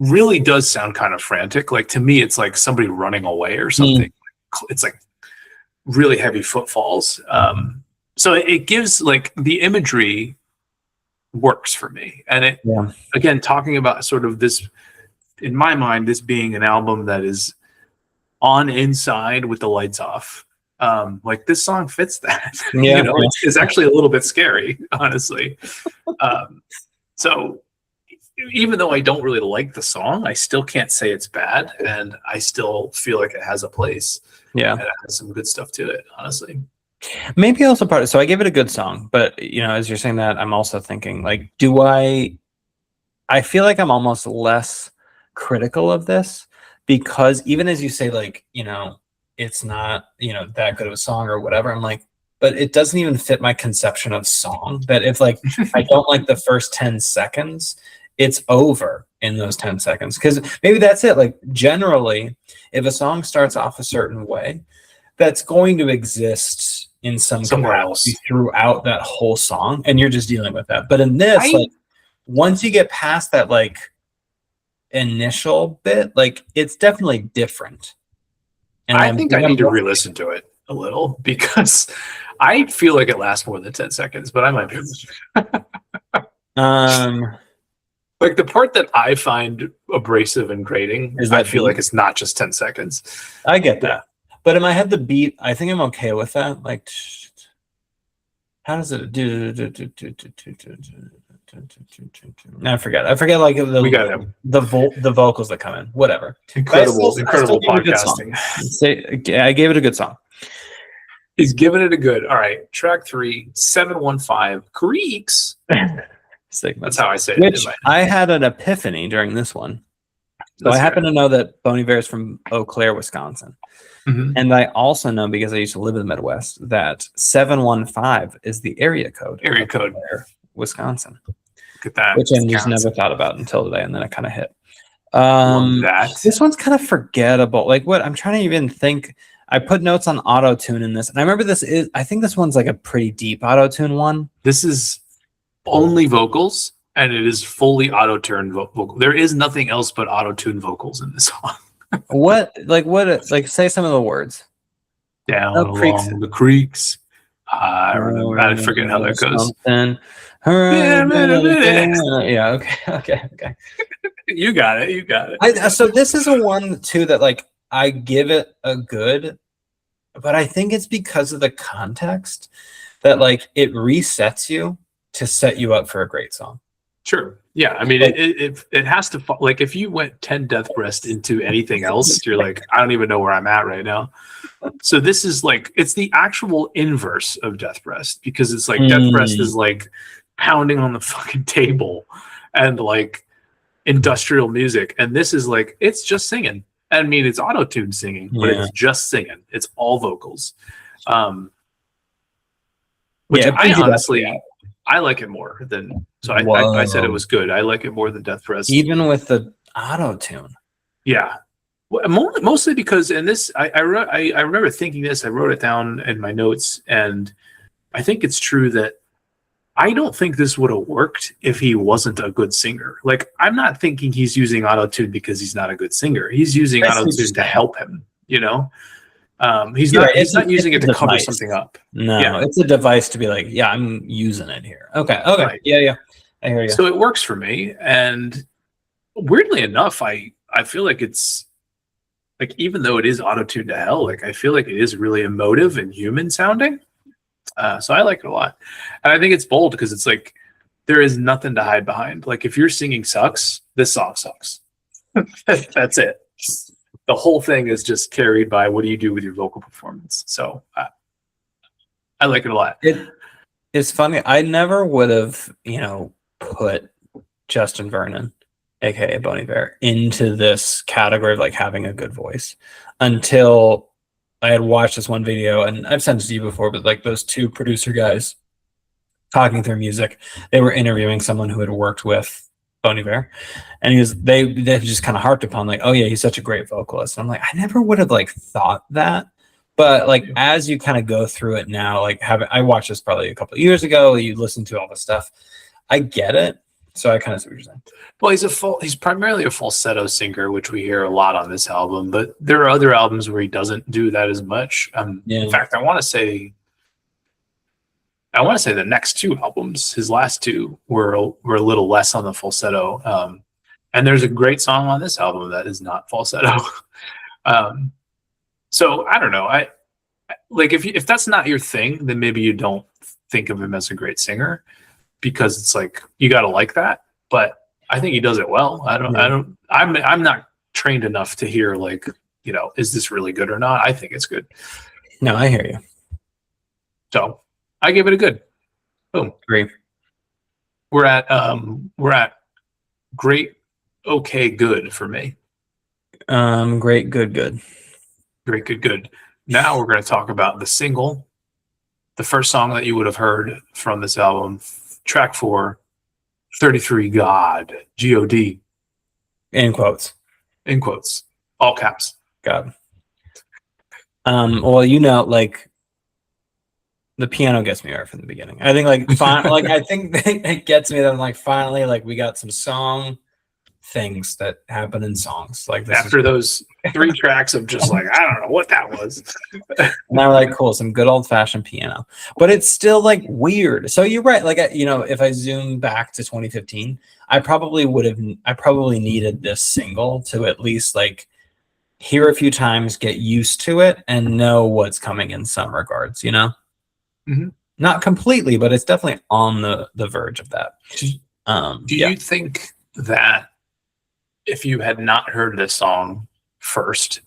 Speaker 1: really does sound kind of frantic. Like, to me, it's like somebody running away or something. It's like really heavy footfalls. So it gives like the imagery works for me. And it, again, talking about sort of this, in my mind, this being an album that is on inside with the lights off. Like, this song fits that. You know, it's actually a little bit scary, honestly. So even though I don't really like the song, I still can't say it's bad, and I still feel like it has a place.
Speaker 2: Yeah,
Speaker 1: and it has some good stuff to it, honestly.
Speaker 2: Maybe also part of, so I gave it a good song, but you know, as you're saying that, I'm also thinking like, I feel like I'm almost less critical of this, because even as you say, like, you know, it's not, you know, that good of a song or whatever, I'm like, but it doesn't even fit my conception of song, that if like I don't like the first 10 seconds, it's over in those 10 seconds. Because maybe that's it. Like, generally, if a song starts off a certain way, that's going to exist in somewhere else throughout that whole song, and you're just dealing with that. But in this, like, once you get past that like initial bit, like, it's definitely different. And
Speaker 1: I think I need to re-listen to it a little, because I feel like it lasts more than 10 seconds, but I might be. Like, the part that I find abrasive and grating, I feel like it's not just 10 seconds.
Speaker 2: I get that. But in my head, the beat, I think I'm okay with that. Like, how does it do? I forget. Like the vocals that come in. Whatever.
Speaker 1: Incredible podcasting.
Speaker 2: I gave it a good song.
Speaker 1: He's giving it a good. All right. Track 3, 715 Creeks. That's how I say it.
Speaker 2: Which I had an epiphany during this one. So I happen to know that Bon Iver is from Eau Claire, Wisconsin. Mm-hmm. And I also know, because I used to live in the Midwest, that 715 is the area code. Claire, Wisconsin.
Speaker 1: Look at that.
Speaker 2: Which I just never thought about until today, and then it kind of hit.
Speaker 1: That.
Speaker 2: This one's kind of forgettable. Like, what I'm trying to even think. I put notes on auto-tune in this, and I remember I think this one's like a pretty deep auto-tune one.
Speaker 1: This is only vocals, and it is fully auto-tune vocal. There is nothing else but auto-tune vocals in this song.
Speaker 2: Say some of the words.
Speaker 1: Down along the creeks. I remember. I forget how that goes.
Speaker 2: Yeah. Okay.
Speaker 1: You got it.
Speaker 2: So this is a one too that like I give it a good, but I think it's because of the context that like it resets you to set you up for a great song.
Speaker 1: Sure. Yeah. I mean, it has to, like, if you went 10 Death Breath into anything else, you're like, I don't even know where I'm at right now. So this is like, it's the actual inverse of Death Breath, because it's like Death Breath is like pounding on the fucking table and like industrial music. And this is like, it's just singing. I mean, it's auto-tuned singing, but it's just singing. It's all vocals. Which
Speaker 2: Yeah,
Speaker 1: I honestly, I like it more than. So I said it was good. I like it more than Death Press,
Speaker 2: even with the auto tune.
Speaker 1: Yeah, well, mostly because in this, I remember thinking this. I wrote it down in my notes, and I think it's true that I don't think this would have worked if he wasn't a good singer. Like, I'm not thinking he's using autotune because he's not a good singer. He's using autotune to help him. You know, he's not using it to cover something up.
Speaker 2: No, it's a device to be like, yeah, I'm using it here. Okay, right. Yeah, I hear you.
Speaker 1: So it works for me, and weirdly enough, I feel like it's like, even though it is autotuned to hell, like I feel like it is really emotive and human sounding. So I like it a lot, and I think it's bold because it's like there is nothing to hide behind. Like, if your singing sucks, this song sucks. That's it. The whole thing is just carried by what do you do with your vocal performance. So I like it a lot.
Speaker 2: It's funny. I never would have, put Justin Vernon, aka Bon Iver, into this category of like having a good voice until I had watched this one video, and I've sent it to you before, but like those two producer guys talking through music, they were interviewing someone who had worked with Bon Iver, and they just kind of harped upon like, oh yeah, he's such a great vocalist. And I'm like, I never would have like thought that, but like as you kind of go through it now, like I watched this probably a couple of years ago, you listen to all the stuff, I get it. So I kind of see what you're saying.
Speaker 1: Well, he's primarily a falsetto singer, which we hear a lot on this album, but there are other albums where he doesn't do that as much. In fact, I want to say the next two albums, his last two, were a little less on the falsetto. And there's a great song on this album that is not falsetto. So I don't know. I like, if that's not your thing, then maybe you don't think of him as a great singer, because it's like you got to like that. But I think he does it well. I'm not trained enough to hear like, is this really good or not? I think it's good.
Speaker 2: No, I hear you.
Speaker 1: So I give it a good. Boom.
Speaker 2: Agree.
Speaker 1: We're at great, okay, good for me.
Speaker 2: Great, good.
Speaker 1: Great, good. Now we're going to talk about the single, the first song that you would have heard from this album, track 4, 33 God, G-O-D.
Speaker 2: In quotes.
Speaker 1: All caps.
Speaker 2: God. Well, like the piano gets me right from the beginning. I think I think it gets me that I'm like, finally, like we got some song things that happen in songs. Like this
Speaker 1: after those 3 tracks of just like, I don't know what that was.
Speaker 2: And I'm like, cool, some good old fashioned piano, but it's still like weird. So you're right. Like, if I zoom back to 2015, I probably needed this single to at least like hear a few times, get used to it, and know what's coming in some regards,
Speaker 1: Mm-hmm.
Speaker 2: Not completely, but it's definitely on the verge of that.
Speaker 1: Do you think that if you had not heard this song first,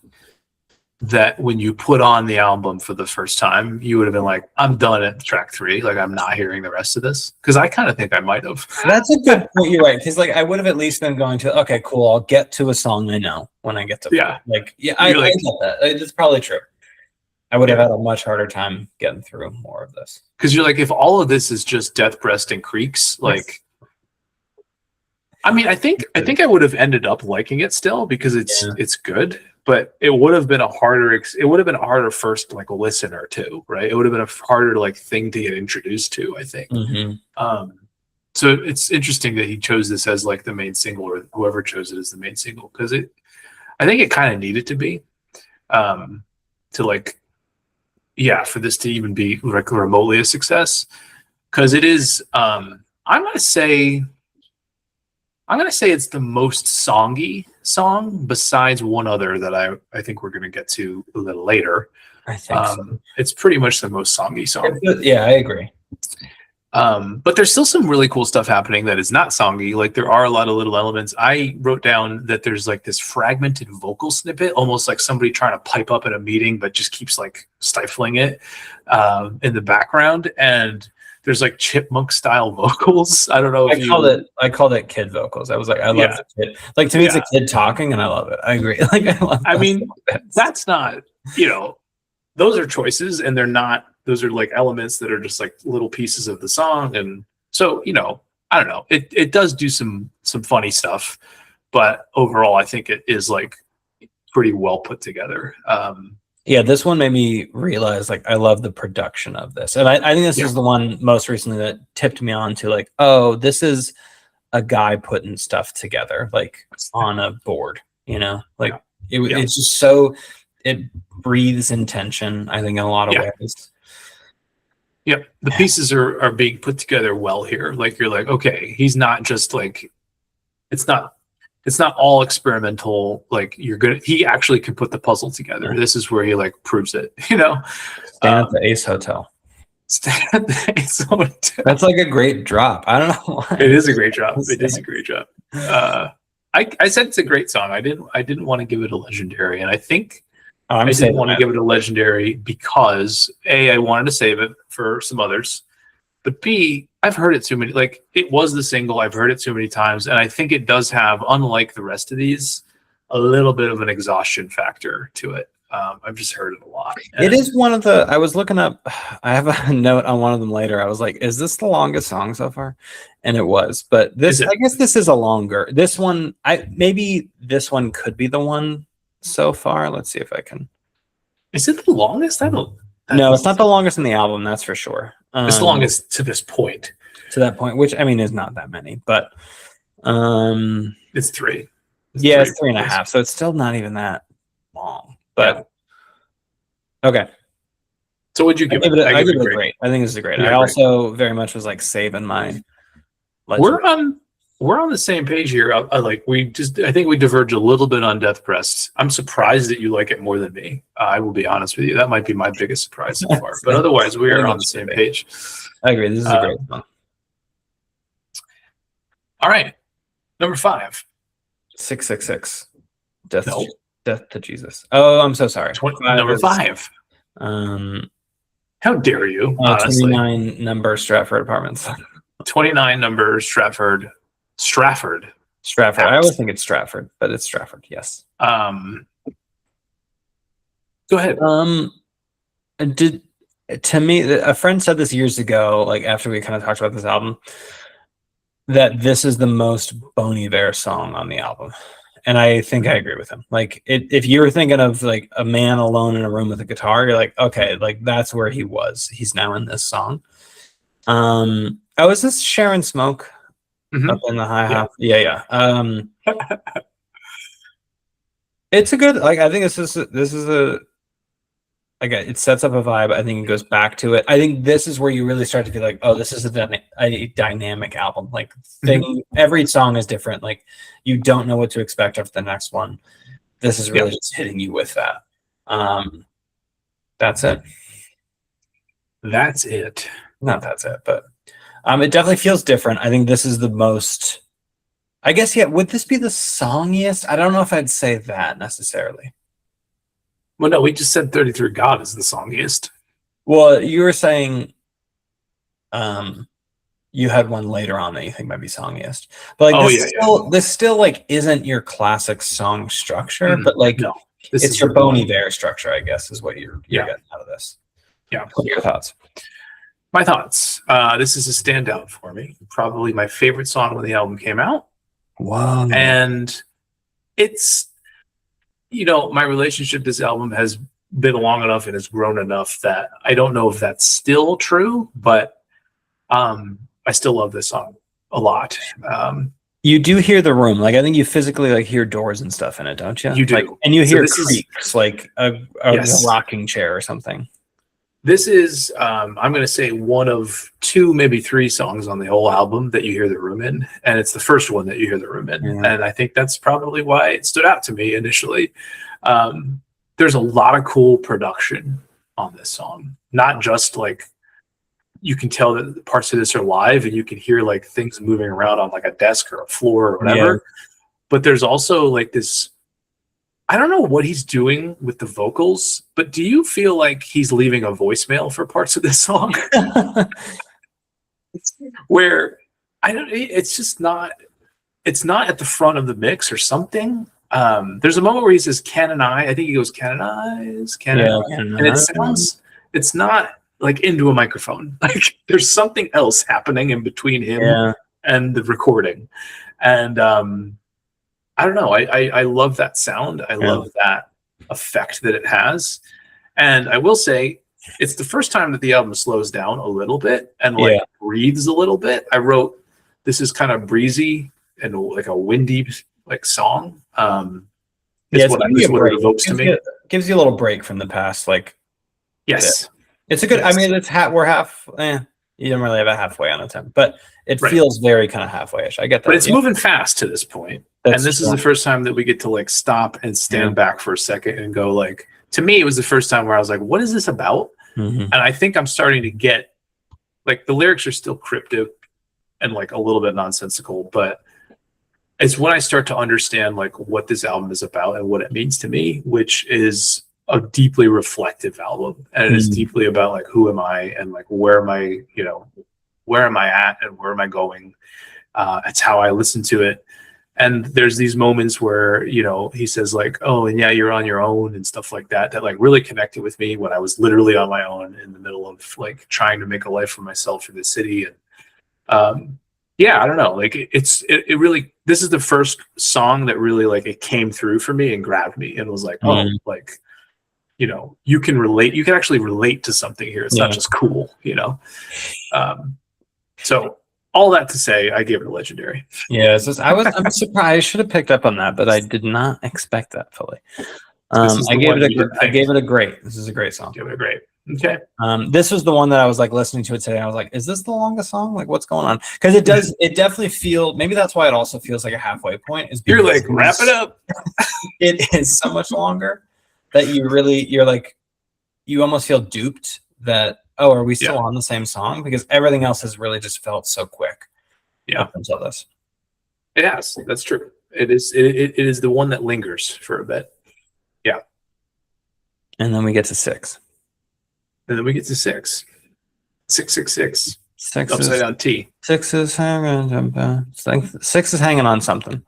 Speaker 1: that when you put on the album for the first time, you would have been like, I'm done at track 3. Like, I'm not hearing the rest of this? Because I kind of think I might have.
Speaker 2: That's a good point. You're right. Because like I would have at least been going to, okay, cool, I'll get to a song I know when I get to I get that. It's probably true. I would have had a much harder time getting through more of this.
Speaker 1: Because you're like, if all of this is just Death, Breast, and Creaks, like, I mean, I think I would have ended up liking it still because it's good, but it would have been a harder first like listen or two, right? It would have been a harder like thing to get introduced to, I think.
Speaker 2: Mm-hmm.
Speaker 1: So it's interesting that he chose this as like the main single, or whoever chose it as the main single, because I think it kind of needed to be to like, for this to even be like remotely a success, because it is. I'm gonna say it's the most songy song, besides one other that I think we're gonna get to a little later.
Speaker 2: I think so.
Speaker 1: It's pretty much the most songy song.
Speaker 2: Yeah, I agree.
Speaker 1: But there's still some really cool stuff happening that is not songy. Like, there are a lot of little elements. I wrote down that there's like this fragmented vocal snippet, almost like somebody trying to pipe up in a meeting, but just keeps like stifling it in the background. And there's like chipmunk style vocals. I don't know if
Speaker 2: I called it kid vocals. I was like, I love the kid. Like to me, it's a kid talking, and I love it. I agree. Like
Speaker 1: I mean, that's not, those are choices, and they're not. Those are like elements that are just like little pieces of the song, and so I don't know. It does do some funny stuff, but overall, I think it is like pretty well put together.
Speaker 2: Yeah, this one made me realize like I love the production of this, and I think this is the one most recently that tipped me on to like, oh, this is a guy putting stuff together like on a board, like it's just so it breathes intention. I think in a lot of ways.
Speaker 1: Yep, the pieces are being put together well here. Like you're like, okay, he's not just like, it's not all experimental. Like he actually can put the puzzle together. This is where he like proves it. Stand
Speaker 2: at the Ace Hotel.
Speaker 1: Stand at the Ace Hotel.
Speaker 2: That's like a great drop. I don't know why.
Speaker 1: It is a great drop. It is a great drop. I said it's a great song. I didn't want to give it a legendary, and I think. I didn't want to give it a legendary because A, I wanted to save it for some others, but B, I've heard it too many. Like it was the single. I've heard it too many times, and I think it does have, unlike the rest of these, a little bit of an exhaustion factor to it. I've just heard it a lot.
Speaker 2: It is one of the. I was looking up. I have a note on one of them later. I was like, "Is this the longest song so far?" And it was. But this, I guess, this is a longer. This one, maybe this one could be the one so far. Let's see if I can.
Speaker 1: Is it the longest?
Speaker 2: No, it's not the longest in the album. That's for sure.
Speaker 1: It's the longest to this point.
Speaker 2: To that point, which I mean is not that many, but
Speaker 1: it's three.
Speaker 2: It's 3.5. So it's still not even that long. But okay.
Speaker 1: So would you give it?
Speaker 2: I give it a great. I think this is great. I also very much was like saving my.
Speaker 1: We're on the same page here. I think we diverge a little bit on Death Pressed. I'm surprised that you like it more than me. I will be honest with you. That might be my biggest surprise so far. But otherwise, we are on the same page.
Speaker 2: I agree. This is a great one.
Speaker 1: All right. Number 5.
Speaker 2: 666. Death to Jesus. Oh, I'm so sorry.
Speaker 1: Number 5. How dare you?
Speaker 2: 29 number Stratford Apartments.
Speaker 1: 29 number Stratford.
Speaker 2: I always think it's Stratford, but it's Stratford. Yes.
Speaker 1: Go ahead.
Speaker 2: To me, a friend said this years ago, like after we kind of talked about this album, that this is the most Bon Iver song on the album. And I think I agree with him. Like if you were thinking of like a man alone in a room with a guitar, you're like, okay, like that's where he was. He's now in this song. Is this Sharon Smoke up in the high half? Yeah. It's a good, like, I think this is a, like, it sets up a vibe. I think it goes back to it. I think this is where you really start to feel like, oh, this is a dynamic album. Like, every song is different. Like, you don't know what to expect after the next one. This is really just hitting you with that. That's it.
Speaker 1: That's it.
Speaker 2: Not that's it, but it definitely feels different. I think this is the most, I guess, would this be the songiest? I don't know if I'd say that necessarily.
Speaker 1: Well, no, we just said 33 God is the songiest.
Speaker 2: Well, you were saying you had one later on that you think might be songiest. But like this still like isn't your classic song structure, but like it's your Bon Iver structure, I guess, is what you're getting out of this.
Speaker 1: Yeah.
Speaker 2: What are your thoughts?
Speaker 1: My thoughts. This is a standout for me. Probably my favorite song when the album came out.
Speaker 2: Wow.
Speaker 1: And it's, my relationship to this album has been long enough and has grown enough that I don't know if that's still true, but I still love this song a lot.
Speaker 2: You do hear the room. Like, I think you physically like hear doors and stuff in it, don't you?
Speaker 1: You do.
Speaker 2: Like, and you hear creaks, like a rocking chair or something.
Speaker 1: This is, I'm going to say, one of 2, maybe 3 songs on the whole album that you hear the room in. And it's the first one that you hear the room in. Mm-hmm. And I think that's probably why it stood out to me initially. There's a lot of cool production on this song. Not just like, you can tell that parts of this are live and you can hear like things moving around on like a desk or a floor or whatever. Yeah. But there's also like this, I don't know what he's doing with the vocals, but do you feel like he's leaving a voicemail for parts of this song? where I don't. It's just not. It's not at the front of the mix or something. There's a moment where he says "canonize." I think he goes "canonize," and it sounds. It's not like into a microphone. Like there's something else happening in between him and the recording, and I don't know. I love that sound. I love that effect that it has, and I will say it's the first time that the album slows down a little bit and like breathes a little bit. I wrote this is kind of breezy and like a windy like song. It's what it evokes to me.
Speaker 2: Gives you a little break from the past. Like
Speaker 1: yes,
Speaker 2: it's a good. I mean, it's we're half. You don't really have a halfway on a 10, but it feels very kind of halfway-ish. I get that.
Speaker 1: But it's moving fast to this point. And this is the first time that we get to like stop and stand back for a second and go like, to me, it was the first time where I was like, what is this about? And I think I'm starting to get like the lyrics are still cryptic and like a little bit nonsensical, but it's when I start to understand like what this album is about and what it means to me, which is a deeply reflective album. And it is deeply about like, who am I and like, where am I, where am I at and where am I going? It's how I listen to it. And there's these moments where, he says like, oh, and yeah, you're on your own and stuff like that, that like really connected with me when I was literally on my own in the middle of like trying to make a life for myself in the city. And I don't know, like it really, this is the first song that really like it came through for me and grabbed me and was like, oh, like, you can relate, you can actually relate to something here. It's not just cool, so all that to say, I gave it a legendary.
Speaker 2: Yeah, I'm surprised. I should have picked up on that, but I did not expect that fully. I gave it a great. This is a great song.
Speaker 1: Give it a great. Okay.
Speaker 2: This was the one that I was like listening to it today. I was like, is this the longest song? Like, what's going on? Because it does. It definitely feel. Maybe that's why it also feels like a halfway point. Is
Speaker 1: you're like wrap it up.
Speaker 2: It is so much longer that you're like, you almost feel duped that. Oh, are we still on the same song? Because everything else has really just felt so quick.
Speaker 1: Yeah.
Speaker 2: Until this.
Speaker 1: It has. That's true. It is. It is the one that lingers for a bit. Yeah.
Speaker 2: And then we get to 6.
Speaker 1: And then we get to 6. 666.
Speaker 2: 6
Speaker 1: upside down T.
Speaker 2: 6 is hanging. 6 is hanging on something.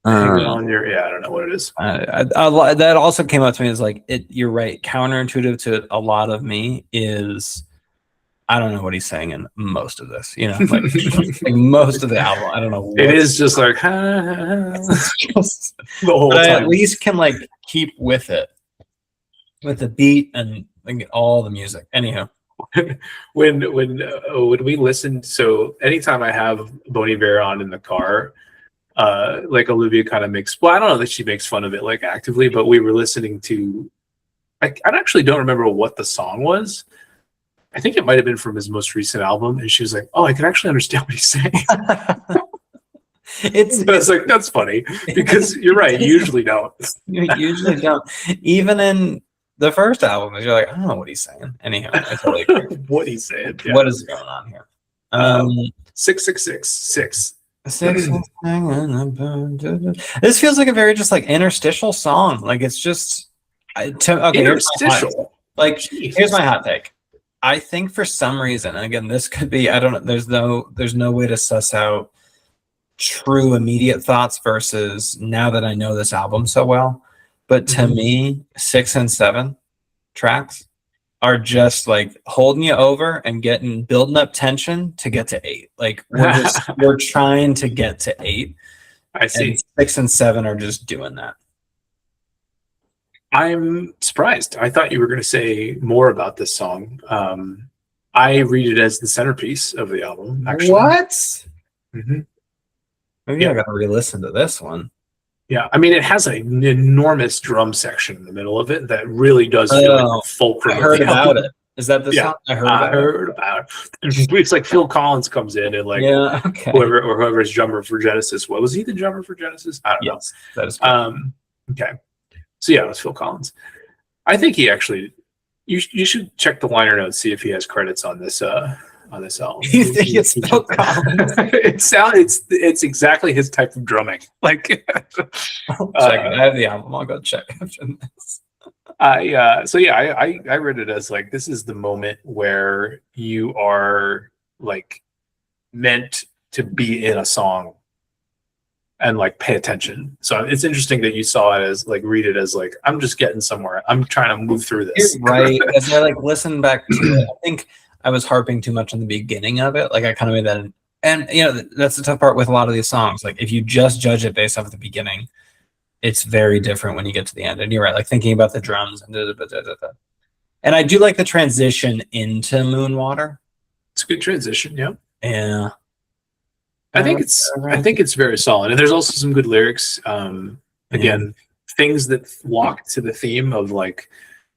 Speaker 1: Hanging on your, I don't know what it is.
Speaker 2: That also came up to me as like you're right. Counterintuitive to a lot of me is I don't know what he's saying in most of this. Like most of the album. I don't know.
Speaker 1: It is just like
Speaker 2: just the whole time. I at least can like keep with it, with the beat and like, all the music. Anyhow,
Speaker 1: when we listen, so anytime I have Bon Iver on in the car. Like Olivia kind of makes, well, I don't know that she makes fun of it like actively, but we were listening to, I actually don't remember what the song was. I think it might have been from his most recent album. And she was like, oh, I can actually understand what he's saying. I was like, that's funny because you're right. You usually don't.
Speaker 2: You usually don't. Even in the first album, you're like, I don't know what he's saying. Anyhow, I totally agree.
Speaker 1: What he's saying. Yeah.
Speaker 2: What is going on here?
Speaker 1: 666.
Speaker 2: 6 This feels like a very just like interstitial song. Like it's just
Speaker 1: interstitial.
Speaker 2: Here's my hot take. I think for some reason, and again, this could be I don't know. There's no way to suss out true immediate thoughts versus now that I know this album so well. But to me, 6 and 7 tracks are just like holding you over and building up tension to get to 8. Like we're trying to get to 8.
Speaker 1: I see.
Speaker 2: And 6 and 7 are just doing that.
Speaker 1: I'm surprised. I thought you were going to say more about this song. I read it as the centerpiece of the album. Actually.
Speaker 2: What?
Speaker 1: Mm-hmm.
Speaker 2: Maybe I got to re-listen to this one.
Speaker 1: Yeah, I mean, it has an enormous drum section in the middle of it that really does feel like a fulcrum.
Speaker 2: I heard about it. Is that the song? I heard
Speaker 1: about it. It's like Phil Collins comes in and like whoever's drummer for Genesis. What was he the drummer for Genesis? I don't know.
Speaker 2: That is
Speaker 1: okay. So yeah, it was Phil Collins. I think he actually. You should check the liner notes, see if he has credits on this album.
Speaker 2: You think it's Phil Collins?
Speaker 1: It's exactly his type of drumming. Like,
Speaker 2: I have the album. I'll go check after this.
Speaker 1: I read it as like this is the moment where you are like meant to be in a song and like pay attention. So it's interesting that you saw it as like read it as like I'm just getting somewhere. I'm trying to move through this.
Speaker 2: You're right. As I like listen back to it, I think I was harping too much on the beginning of it. Like I kind of made that, and you know that's the tough part with a lot of these songs. Like if you just judge it based off the beginning, it's very different when you get to the end. And you're right. Like thinking about the drums and and I do like the transition into Moonwater.
Speaker 1: It's a good transition. Yeah.
Speaker 2: Yeah.
Speaker 1: I think it's very solid, and there's also some good lyrics. Again, things that walk to the theme of like,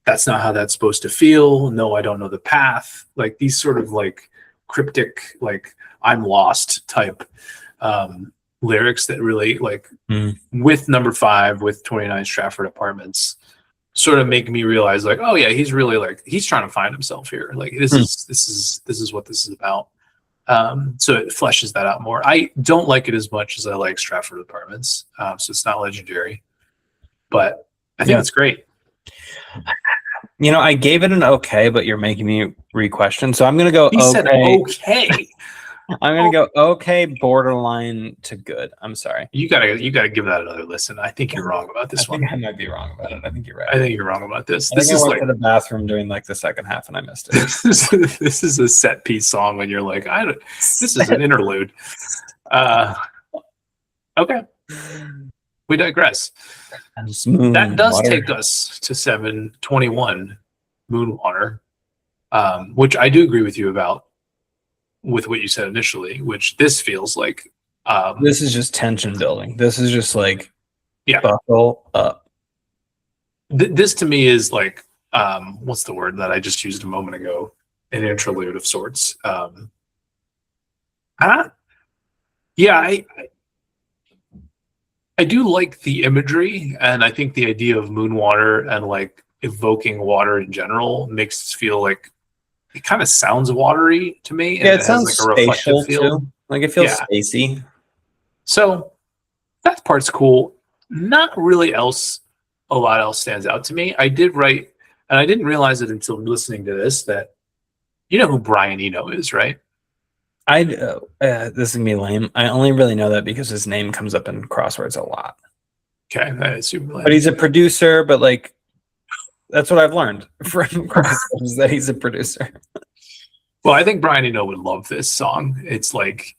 Speaker 1: that's not how that's supposed to feel. No, I don't know the path. Like these sort of like cryptic, like I'm lost type lyrics that really like with number 5 with 29 Stratford Apartments sort of make me realize like, oh yeah, he's really like he's trying to find himself here. Like this is what this is about. So it fleshes that out more. I don't like it as much as I like Stratford Apartments, so it's not legendary, but I think it's great.
Speaker 2: You know, I gave it an okay, but you're making me re-question, so I'm gonna go.
Speaker 1: He said okay.
Speaker 2: I'm gonna go okay, borderline to good. I'm sorry.
Speaker 1: You gotta give that another listen. I think you're wrong about this one.
Speaker 2: I might be wrong about it. I think you're right.
Speaker 1: I think you're wrong about this.
Speaker 2: This is like to the bathroom doing like the second half, and I missed it.
Speaker 1: This is a set piece song when you're like, this is an interlude. Okay, we digress. That does take us to 721 Moonwater, which I do agree with you about. With what you said initially, which this feels like
Speaker 2: this is just tension building. This is just like buckle up.
Speaker 1: This to me is like what's the word that I just used a moment ago? An interlude of sorts. I do like the imagery, and I think the idea of Moonwater and like evoking water in general makes it feel like it kind of sounds watery to me.
Speaker 2: Yeah, it sounds like a reflective feel. Too. Like it feels spacey.
Speaker 1: So that part's cool. Not really a lot else stands out to me. I did write, and I didn't realize it until listening to this, that you know who Brian Eno is, right?
Speaker 2: This is gonna be lame. I only really know that because his name comes up in crosswords a lot.
Speaker 1: Okay, that is super lame.
Speaker 2: But he's a producer, but like that's what I've learned from crosswords that he's a producer.
Speaker 1: Well, I think Brian Eno would love this song. It's like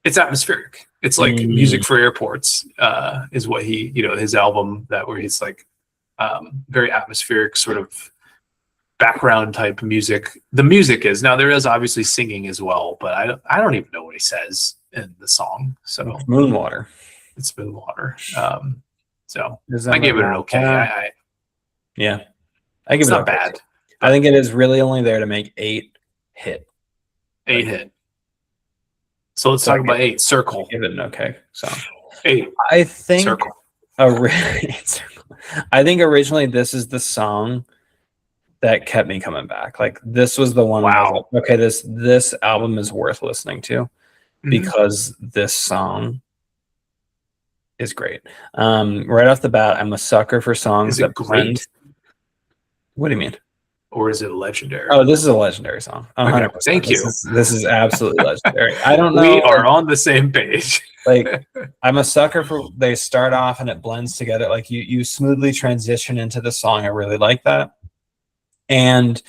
Speaker 1: it's atmospheric. It's like music for airports, is what he, his album where he's like very atmospheric sort of background type music. The music is now there is obviously singing as well, but I don't even know what he says in the song. So
Speaker 2: it's Moonwater.
Speaker 1: It's Moonwater. So I gave it an okay.
Speaker 2: Yeah, I give
Speaker 1: it not bad.
Speaker 2: I think it is really only there to make 8 hit.
Speaker 1: 8 hit. So let's talk about 8. Circle.
Speaker 2: Give it an okay. So
Speaker 1: 8.
Speaker 2: I think
Speaker 1: Circle.
Speaker 2: I think originally this is the song that kept me coming back. Like this was the one.
Speaker 1: Wow.
Speaker 2: Like, okay, this album is worth listening to because this song is great. Right off the bat, I'm a sucker for songs that blend. What do you mean?
Speaker 1: Or is it legendary?
Speaker 2: Oh, this is a legendary song. 100%.
Speaker 1: Okay, thank you.
Speaker 2: This is absolutely legendary. I don't know.
Speaker 1: We are on the same page.
Speaker 2: Like, I'm a sucker for they start off and it blends together. Like you smoothly transition into the song. I really like that. And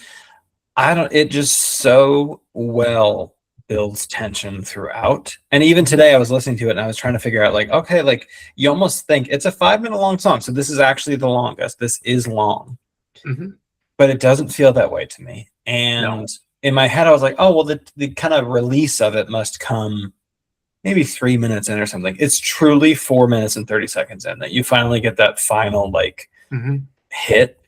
Speaker 2: it just so well builds tension throughout. And even today I was listening to it and I was trying to figure out like, okay, like you almost think it's a 5-minute long song. So this is actually the longest. This is long. But it doesn't feel that way to me. And in my head, I was like, oh, well, the kind of release of it must come maybe 3 minutes in or something. It's truly 4 minutes and 30 seconds in that you finally get that final like hit,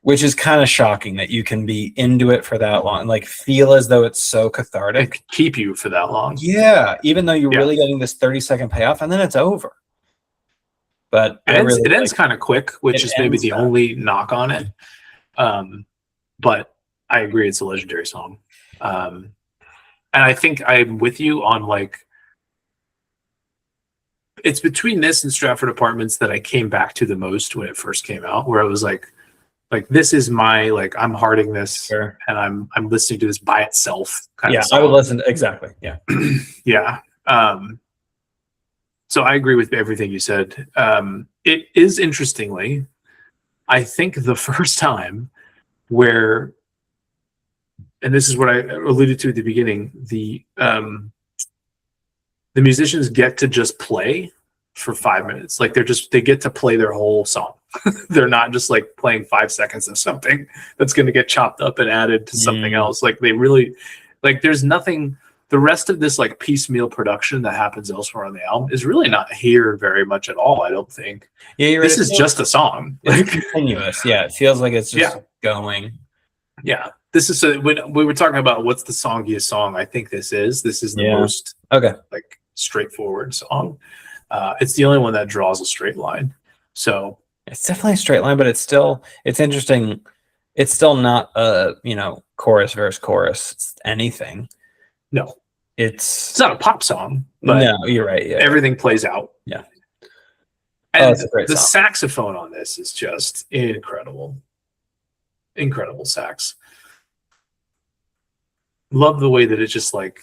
Speaker 2: which is kind of shocking that you can be into it for that long and like feel as though it's so cathartic.
Speaker 1: It could keep you for that long.
Speaker 2: Yeah, even though you're really getting this 30-second payoff and then it's over. But
Speaker 1: it ends kind of quick, which is maybe the only knock on it. But I agree it's a legendary song. And I think I'm with you on like it's between this and Stratford Apartments that I came back to the most when it first came out, where I was like, Like this is my like I'm hearting this
Speaker 2: Sure.
Speaker 1: and I'm listening to this by itself kind
Speaker 2: Yeah,
Speaker 1: of song.
Speaker 2: I would listen. Exactly. Yeah.
Speaker 1: Yeah. So I agree with everything you said. It is interestingly, I think the first time where, and this is what I alluded to at the beginning, the musicians get to just play for 5 minutes. Like they get to play their whole song. They're not just like playing 5 seconds of something that's going to get chopped up and added to something else. Like they really, like there's nothing, the rest of this like piecemeal production that happens elsewhere on the album is really not here very much at all, I don't think.
Speaker 2: Yeah, you're
Speaker 1: This
Speaker 2: right.
Speaker 1: is just a song.
Speaker 2: It's continuous. Yeah, it feels like it's just going.
Speaker 1: Yeah. This is when we were talking about what's the songiest song, I think this is the most like straightforward song. It's the only one that draws a straight line. So
Speaker 2: it's definitely a straight line, but it's interesting. It's still not a, chorus verse chorus anything.
Speaker 1: No,
Speaker 2: it's
Speaker 1: not a pop song, but
Speaker 2: no, you're right. Yeah,
Speaker 1: everything plays out.
Speaker 2: Yeah.
Speaker 1: And the saxophone on this is just incredible. Incredible sax. Love the way that it's just like,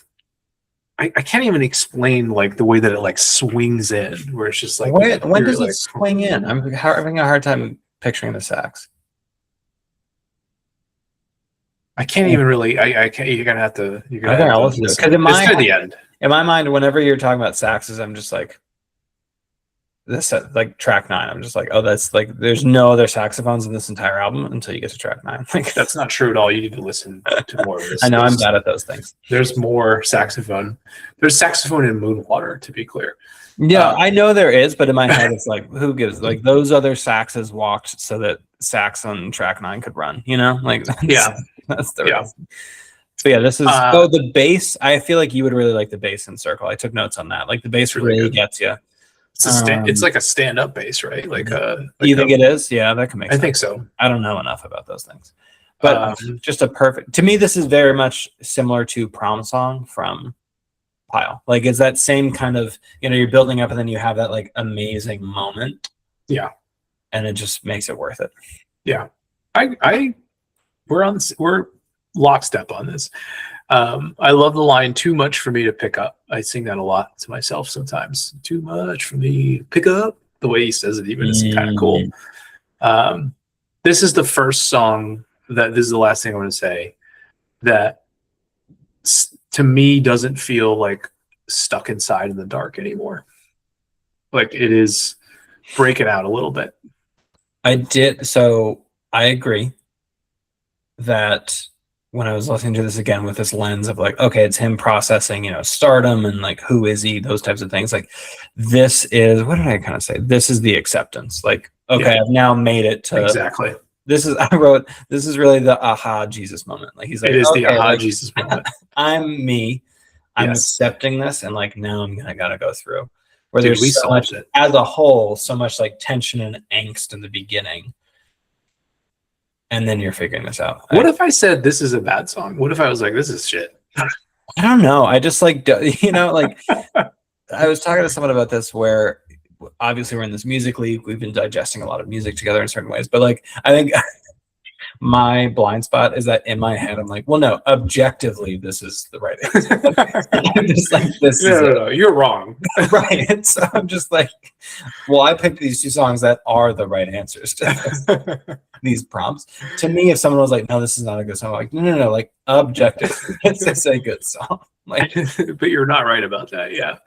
Speaker 1: I can't even explain like the way that it like swings in, where it's just like
Speaker 2: when does it swing in? I'm having a hard time picturing the sax.
Speaker 1: I can't even really. I can't. You're gonna have to. You're gonna have to listen
Speaker 2: because
Speaker 1: the end.
Speaker 2: In my mind, whenever you're talking about saxes, I'm just like this, like track 9. I'm just like, oh, that's like there's no other saxophones in this entire album until you get to track 9. Like
Speaker 1: that's not true at all. You need to listen to more of this.
Speaker 2: I know I'm bad at those things.
Speaker 1: There's more saxophone. There's saxophone in Moonwater, to be clear.
Speaker 2: Yeah, I know there is, but in my head, it's like, who gives? Like those other saxes walked so that sax on track 9 could run. Like that's the reason. So yeah, this is the bass. I feel like you would really like the bass in Circle. I took notes on that. Like the bass really gets you.
Speaker 1: It's like a stand-up bass, right? Like
Speaker 2: you think it is? Yeah, that can make sense.
Speaker 1: I think so.
Speaker 2: I don't know enough about those things, but just a perfect. To me, this is very much similar to Prom Song from Pile. Like, it's that same kind of, you're building up and then you have that like amazing moment.
Speaker 1: Yeah,
Speaker 2: and it just makes it worth it.
Speaker 1: Yeah, we're lockstep on this. I love the line "too much for me to pick up." I sing that a lot to myself sometimes. Too much for me to pick up. The way he says it even is kind of cool. This is the first song this is the last thing I want to say that to me doesn't feel like stuck inside in the dark anymore. Like it is breaking out a little bit.
Speaker 2: So I agree that when I was listening to this again with this lens of like, okay, it's him processing, stardom and like, who is he? Those types of things. Like this is, what did I kind of say? This is the acceptance. Like, okay, I've now made it to
Speaker 1: exactly.
Speaker 2: This is really the aha Jesus moment. Like he's like,
Speaker 1: it is the aha Jesus moment.
Speaker 2: I'm me. I'm accepting this. And like, now I'm gotta go through where there's so much as a whole, so much like tension and angst in the beginning. And then you're figuring this out.
Speaker 1: What if I said this is a bad song? What if I was like, this is shit?
Speaker 2: I don't know. I just like, like I was talking to someone about this where obviously we're in this music league. We've been digesting a lot of music together in certain ways. But like, I think my blind spot is that in my head, I'm like, well, no, objectively, this is the right answer. I'm just like,
Speaker 1: no, you're wrong.
Speaker 2: Right. And so I'm just like, well, I picked these 2 songs that are the right answers to these prompts. To me, if someone was like, no, this is not a good song, I'm like, no, like objectively, this is a good song. Like,
Speaker 1: but you're not right about that. Yeah.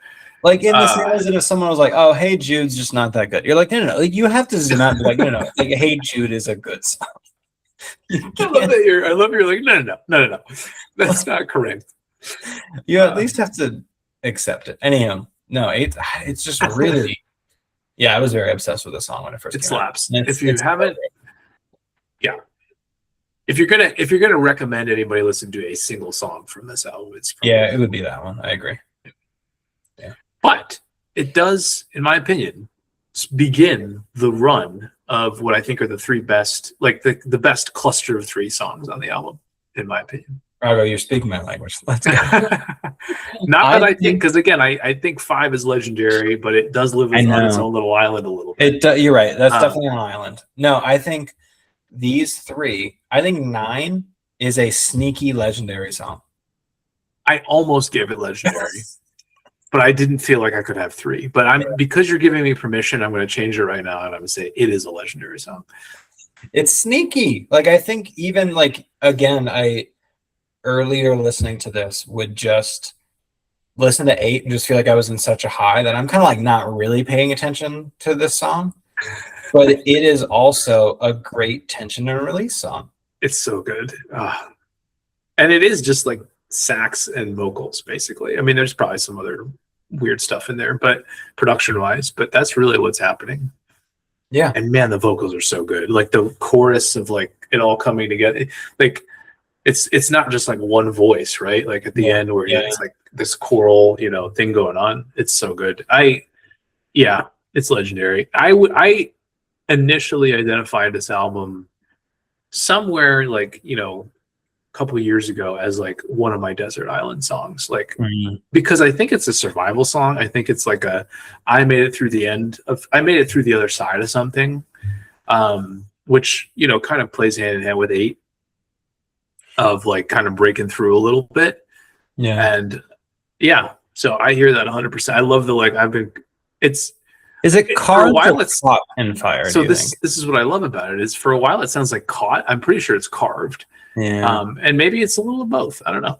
Speaker 2: Like in the same way that if someone was like, "Oh, Hey Jude's just not that good," you're like, "No." Like you have to zoom out and be like, "No." Like Hey Jude is a good song.
Speaker 1: I love that you're like, no. That's not correct.
Speaker 2: You at least have to accept it. Anyhow, no, it's just really, yeah. I was very obsessed with the song when it first.
Speaker 1: It slaps. If you haven't, if you're gonna recommend anybody listen to a single song from this album,
Speaker 2: it would be that one. I agree.
Speaker 1: But it does, in my opinion, begin the run of what I think are the 3 best, like the best cluster of 3 songs on the album, in my opinion.
Speaker 2: Rocco, you're speaking my language. Let's go.
Speaker 1: Not that I think, because again, I think 5 is legendary, but it does live on its own little island a little bit.
Speaker 2: You're right. That's definitely an island. No, I think these three, I think 9 is a sneaky legendary song.
Speaker 1: I almost gave it legendary, but I didn't feel like I could have 3. But because you're giving me permission, I'm going to change it right now, and I'm going to say it is a legendary song.
Speaker 2: It's sneaky. Like, I think even like, again, I earlier listening to this would just listen to 8 and just feel like I was in such a high that I'm kind of like not really paying attention to this song. But it is also a great tension and release song.
Speaker 1: It's so good. And it is just like sax and vocals, basically. I mean, there's probably some other weird stuff in there, but production-wise, but that's really what's happening.
Speaker 2: Yeah.
Speaker 1: And man, the vocals are so good. Like the chorus of like it all coming together. Like it's not just like one voice, right? Like at the end where it's like this choral, thing going on. It's so good. It's legendary. I initially identified this album somewhere like, a couple of years ago as like one of my desert island songs, like because I think it's a survival song. I think it's like I made it through the other side of something, which kind of plays hand in hand with 8 of like kind of breaking through a little bit. And so I hear that 100%. I love the
Speaker 2: is it carved
Speaker 1: for a while it's
Speaker 2: caught in fire?
Speaker 1: So this is what I love about it is for a while it sounds like caught. I'm pretty sure it's carved. And maybe it's a little of both. I don't know.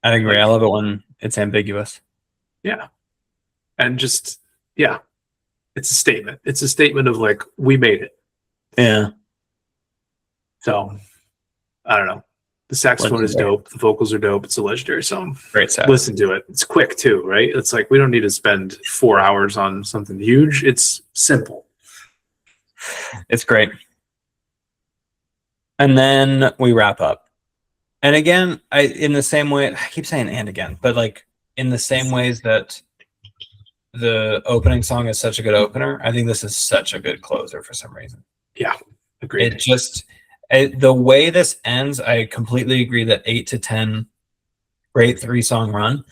Speaker 2: I agree. I love it when it's ambiguous.
Speaker 1: Yeah. And just it's a statement. It's a statement of like we made it.
Speaker 2: Yeah.
Speaker 1: So I don't know. The saxophone is dope. The vocals are dope. It's a legendary song.
Speaker 2: Great sound.
Speaker 1: Listen to it. It's quick too, right? It's like we don't need to spend 4 hours on something huge. It's simple.
Speaker 2: It's great. And then we wrap up. And again, in the same way, I keep saying and again, but like in the same ways that the opening song is such a good opener, I think this is such a good closer for some reason.
Speaker 1: Yeah, agreed.
Speaker 2: It just the way this ends, I completely agree that 8 to 10, great 3-song run.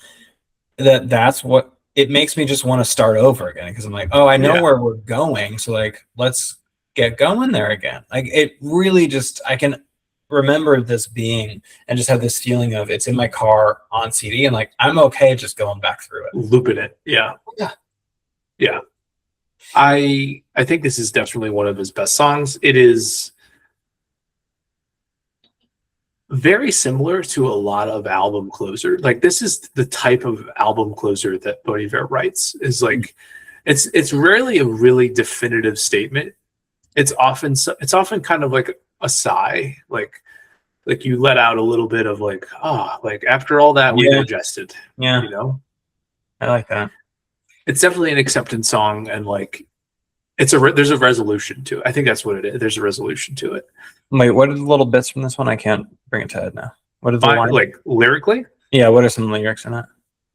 Speaker 2: That's what it makes me just want to start over again because I'm like, oh, I know where we're going, so like let's get going there again. Like it really just I can remember this being and just have this feeling of it's in my car on CD and like I'm okay just going back through it,
Speaker 1: looping it. Yeah. I think this is definitely one of his best songs. It is very similar to a lot of album closer. Like this is the type of album closer that Bon Iver writes. Is like it's rarely a really definitive statement. It's often kind of like a sigh, like you let out a little bit of like, like after all that we digested.
Speaker 2: Yeah, I like that.
Speaker 1: It's definitely an acceptance song, and like there's a resolution to it. I think that's what it is. There's a resolution to it.
Speaker 2: Wait, what are the little bits from this one? I can't bring it to head now. What are the lines?
Speaker 1: Like lyrically?
Speaker 2: Yeah, what are some lyrics in it?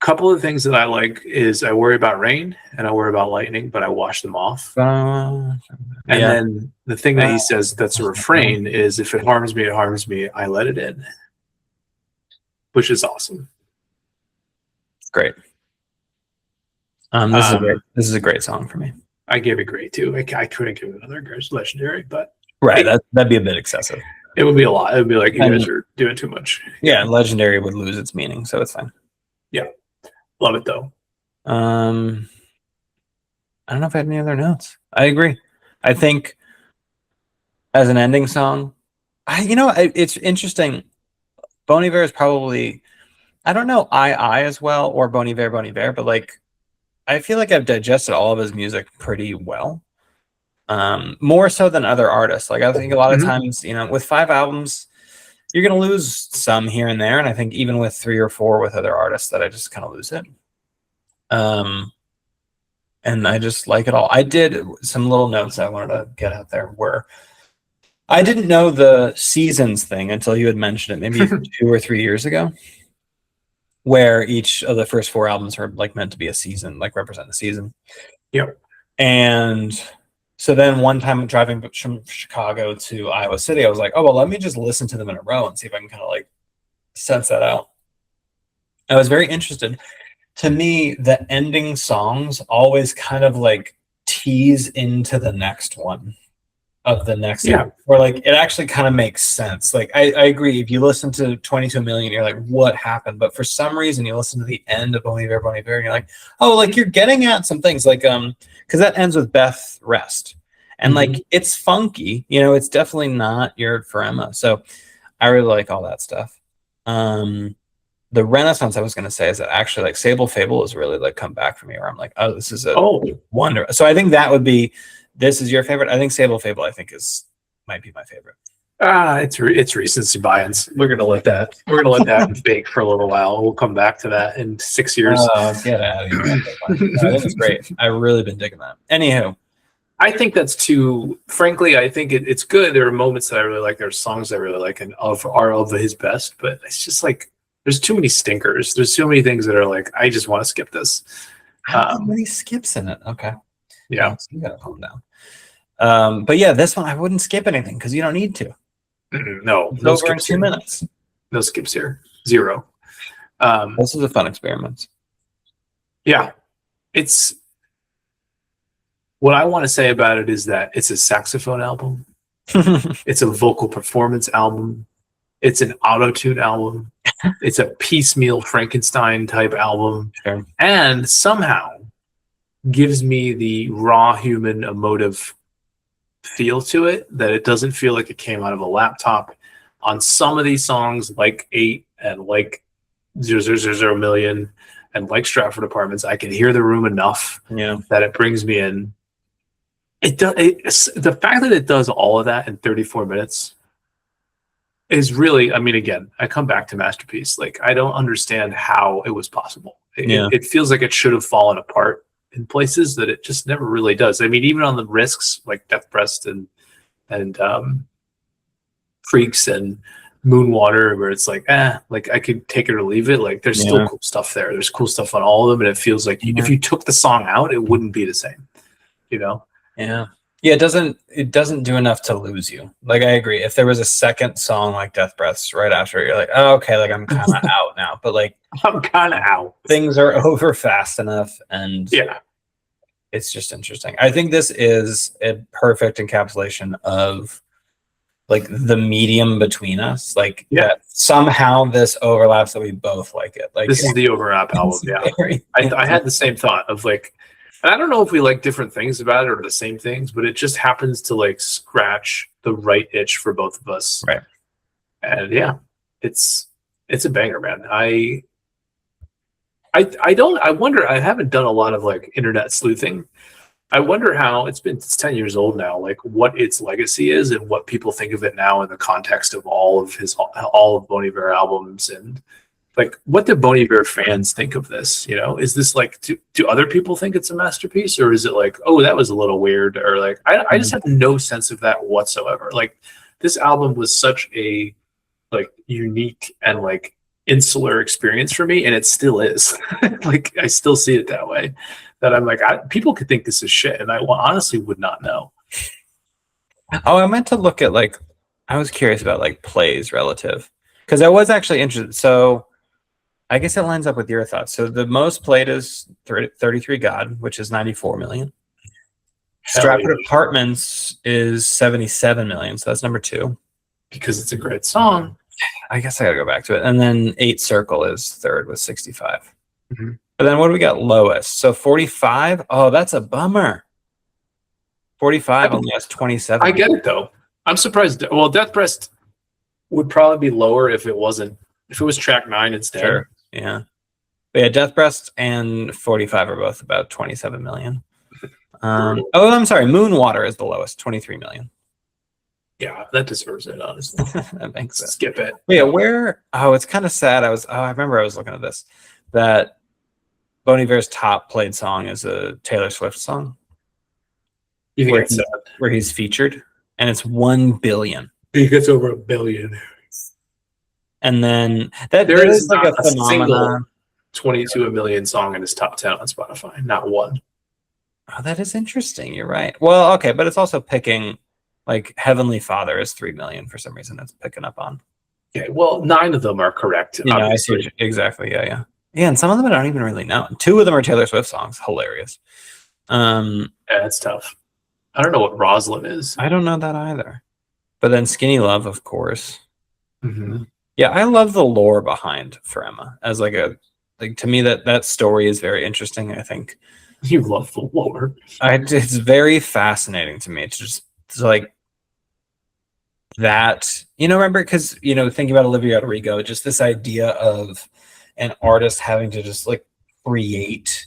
Speaker 1: Couple of things that I like is I worry about rain and I worry about lightning, but I wash them off. And then the thing that he says that's a refrain is if it harms me, I let it in. Which is awesome.
Speaker 2: Great. This is a great song for me.
Speaker 1: I gave it great too. I couldn't give it another legendary, but
Speaker 2: that'd be a bit excessive.
Speaker 1: It would be a lot. It would be like you guys are doing too much.
Speaker 2: Yeah, legendary would lose its meaning, so it's fine.
Speaker 1: Yeah. Love it though.
Speaker 2: I don't know if I have any other notes. I agree. I think as an ending song, it's interesting. Bon Iver is probably, I don't know I as well or Bon Iver, but like I feel like I've digested all of his music pretty well. More so than other artists. Like I think a lot of times, with 5 albums, you're going to lose some here and there. And I think even with 3 or 4 with other artists that I just kind of lose it. And I just like it all. I did some little notes I wanted to get out there where I didn't know the seasons thing until you had mentioned it maybe 2 or 3 years ago, where each of the first 4 albums are like meant to be a season, like represent the season.
Speaker 1: Yep.
Speaker 2: And so then one time driving from Chicago to Iowa City, I was like, oh, well, let me just listen to them in a row and see if I can kind of like sense that out. I was very interested. To me, the ending songs always kind of like tease into the next one. of the next
Speaker 1: Yeah.
Speaker 2: album, where like it actually kind of makes sense. Like I agree. If you listen to 22 Million, you're like, what happened? But for some reason, you listen to the end of Bon Iver, and you're like, oh, like you're getting at some things, like because that ends with Beth Rest, and like it's funky. You know, it's definitely not your for Emma. So I really like all that stuff. The Renaissance I was going to say is that actually like Sable Fable has really like come back for me, where I'm like, oh, this is a wonder. So I think that would be. This is your favorite. I think Sable Fable. I think might be my favorite.
Speaker 1: It's recency bias. We're gonna let that bake for a little while. We'll come back to that in 6 years.
Speaker 2: Get out of here! I think it's great. I've really been digging that. Anywho,
Speaker 1: I think that's too. Frankly, I think it's good. There are moments that I really like. There are songs I really like, and are of his best. But it's just like there's too many stinkers. There's so many things that are like I just want to skip this.
Speaker 2: How many skips in it? Okay.
Speaker 1: Yeah,
Speaker 2: so you gotta calm down. But yeah, this one I wouldn't skip anything because you don't need to.
Speaker 1: No,
Speaker 2: it's over in 2 minutes.
Speaker 1: No skips here. 0.
Speaker 2: This is a fun experiment.
Speaker 1: Yeah, it's what I want to say about it is that it's a saxophone album. It's a vocal performance album. It's an auto-tune album. It's a piecemeal Frankenstein type album, and somehow gives me the raw human emotive feel to it, that it doesn't feel like it came out of a laptop. On some of these songs, like 8 and like 000 million and like Stratford Apartments, I can hear the room enough that it brings me in. The fact that it does all of that in 34 minutes is really, I mean, again, I come back to Masterpiece. Like, I don't understand how it was possible. It feels like it should have fallen apart in places that it just never really does. I mean, even on the risks like Death Breast and Freaks and Moonwater, where it's like, like I could take it or leave it. Like there's still cool stuff there. There's cool stuff on all of them, and it feels like if you took the song out, it wouldn't be the same. You know?
Speaker 2: Yeah. It doesn't do enough to lose you. Like I agree. If there was a second song like Death Breaths right after, you're like, oh, okay, like I'm kind of out now. But like
Speaker 1: I'm kind of out.
Speaker 2: Things are over fast enough, and it's just interesting. I think this is a perfect encapsulation of like the medium between us. Like that somehow this overlaps that we both like it. Like
Speaker 1: this is the overlap album. Yeah, I had the same thought of like. And I don't know if we like different things about it or the same things, but it just happens to like scratch the right itch for both of us.
Speaker 2: Right.
Speaker 1: And yeah, it's a banger, man. I wonder, I haven't done a lot of like internet sleuthing. I wonder how it's 10 years old now, like what its legacy is and what people think of it now in the context of all of Bon Iver albums, and like, what do Bon Iver fans think of this? You know, is this like, do other people think it's a masterpiece, or is it like, oh, that was a little weird, or like, I just have no sense of that whatsoever. Like, this album was such a like unique and like insular experience for me, and it still is. Like, I still see it that way. That I'm like, people could think this is shit, and I honestly would not know.
Speaker 2: Oh, I meant to look at like, I was curious about like plays relative, because I was actually interested. So. I guess it lines up with your thoughts. So the most played is 33 God, which is 94 million. Stratford Apartments is 77 million. So that's number 2.
Speaker 1: Because it's a great song.
Speaker 2: I guess I got to go back to it. And then 8 Circle is 3rd with 65. Mm-hmm. But then what do we got lowest? So 45. Oh, that's a bummer. 45 only has 27.
Speaker 1: I get it, though. I'm surprised. Well, Death Breast would probably be lower if it was track 9 instead.
Speaker 2: Sure. Yeah. But yeah, Death Breast and 45 are both about 27 million. I'm sorry. Moonwater is the lowest, 23 million.
Speaker 1: Yeah, that deserves it, honestly.
Speaker 2: That makes sense.
Speaker 1: Skip it.
Speaker 2: Yeah, where? Oh, it's kind of sad. I remember I was looking at this, that Bon Iver's top played song is a Taylor Swift song.
Speaker 1: You think it's sad?
Speaker 2: Where he's featured, and it's 1 billion.
Speaker 1: He gets over 1 billion.
Speaker 2: And then there is like a phenomenon.
Speaker 1: 22 million song in his top 10 on Spotify, not one.
Speaker 2: Oh, that is interesting. You're right. Well, okay, but it's also picking like Heavenly Father is 3 million for some reason. It's picking up on.
Speaker 1: Okay, well, 9 of them are correct.
Speaker 2: I see exactly. Yeah, and some of them I don't even really know. 2 of them are Taylor Swift songs. Hilarious.
Speaker 1: Yeah, it's tough. I don't know what Roslyn is.
Speaker 2: I don't know that either. But then Skinny Love, of course.
Speaker 1: Mm-hmm.
Speaker 2: Yeah, I love the lore behind For Emma as like to me that story is very interesting. I think
Speaker 1: You love the lore.
Speaker 2: it's very fascinating to me to like that, remember, because thinking about Olivia Rodrigo, just this idea of an artist having to just like create,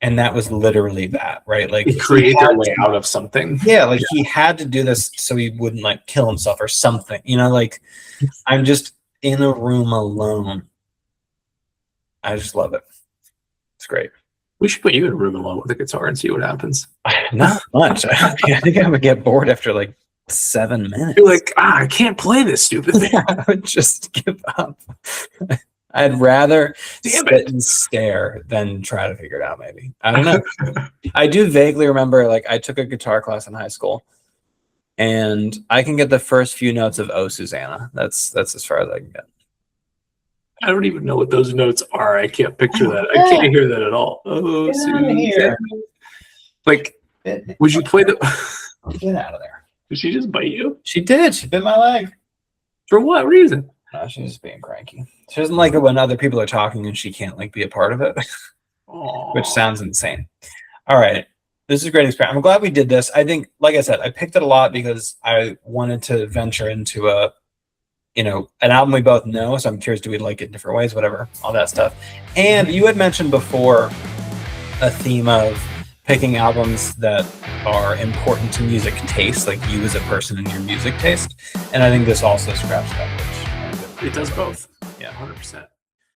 Speaker 2: and that was literally that, right? Like
Speaker 1: Create their way out of something.
Speaker 2: Yeah, like he had to do this so he wouldn't like kill himself or something. Like I'm just in a room alone. I just love it. It's great.
Speaker 1: We should put you in a room alone with a guitar and see what happens.
Speaker 2: Not much. I think I would get bored after like 7 minutes.
Speaker 1: You're like, I can't play this stupid thing.
Speaker 2: I would just give up. I'd rather sit and stare than try to figure it out, maybe. I don't know. I do vaguely remember, like, I took a guitar class in high school, and I can get the first few notes of Oh, Susanna. That's as far as I can get.
Speaker 1: I don't even know what those notes are. I can't picture that. I can't hear that at all. Oh, Susanna. Like, would you play the...
Speaker 2: Get out of there.
Speaker 1: Did she just bite you?
Speaker 2: She did. She bit my leg.
Speaker 1: For what reason?
Speaker 2: No, she's just being cranky. She doesn't like it when other people are talking and she can't like be a part of it, which sounds insane. All right. This is a great experience. I'm glad we did this. I think, like I said, I picked it a lot because I wanted to venture into an album we both know. So I'm curious, do we like it in different ways, whatever, all that stuff. And you had mentioned before a theme of picking albums that are important to music taste, like you as a person and your music taste. And I think this also scraps that itch.
Speaker 1: It does both. Yeah, 100%.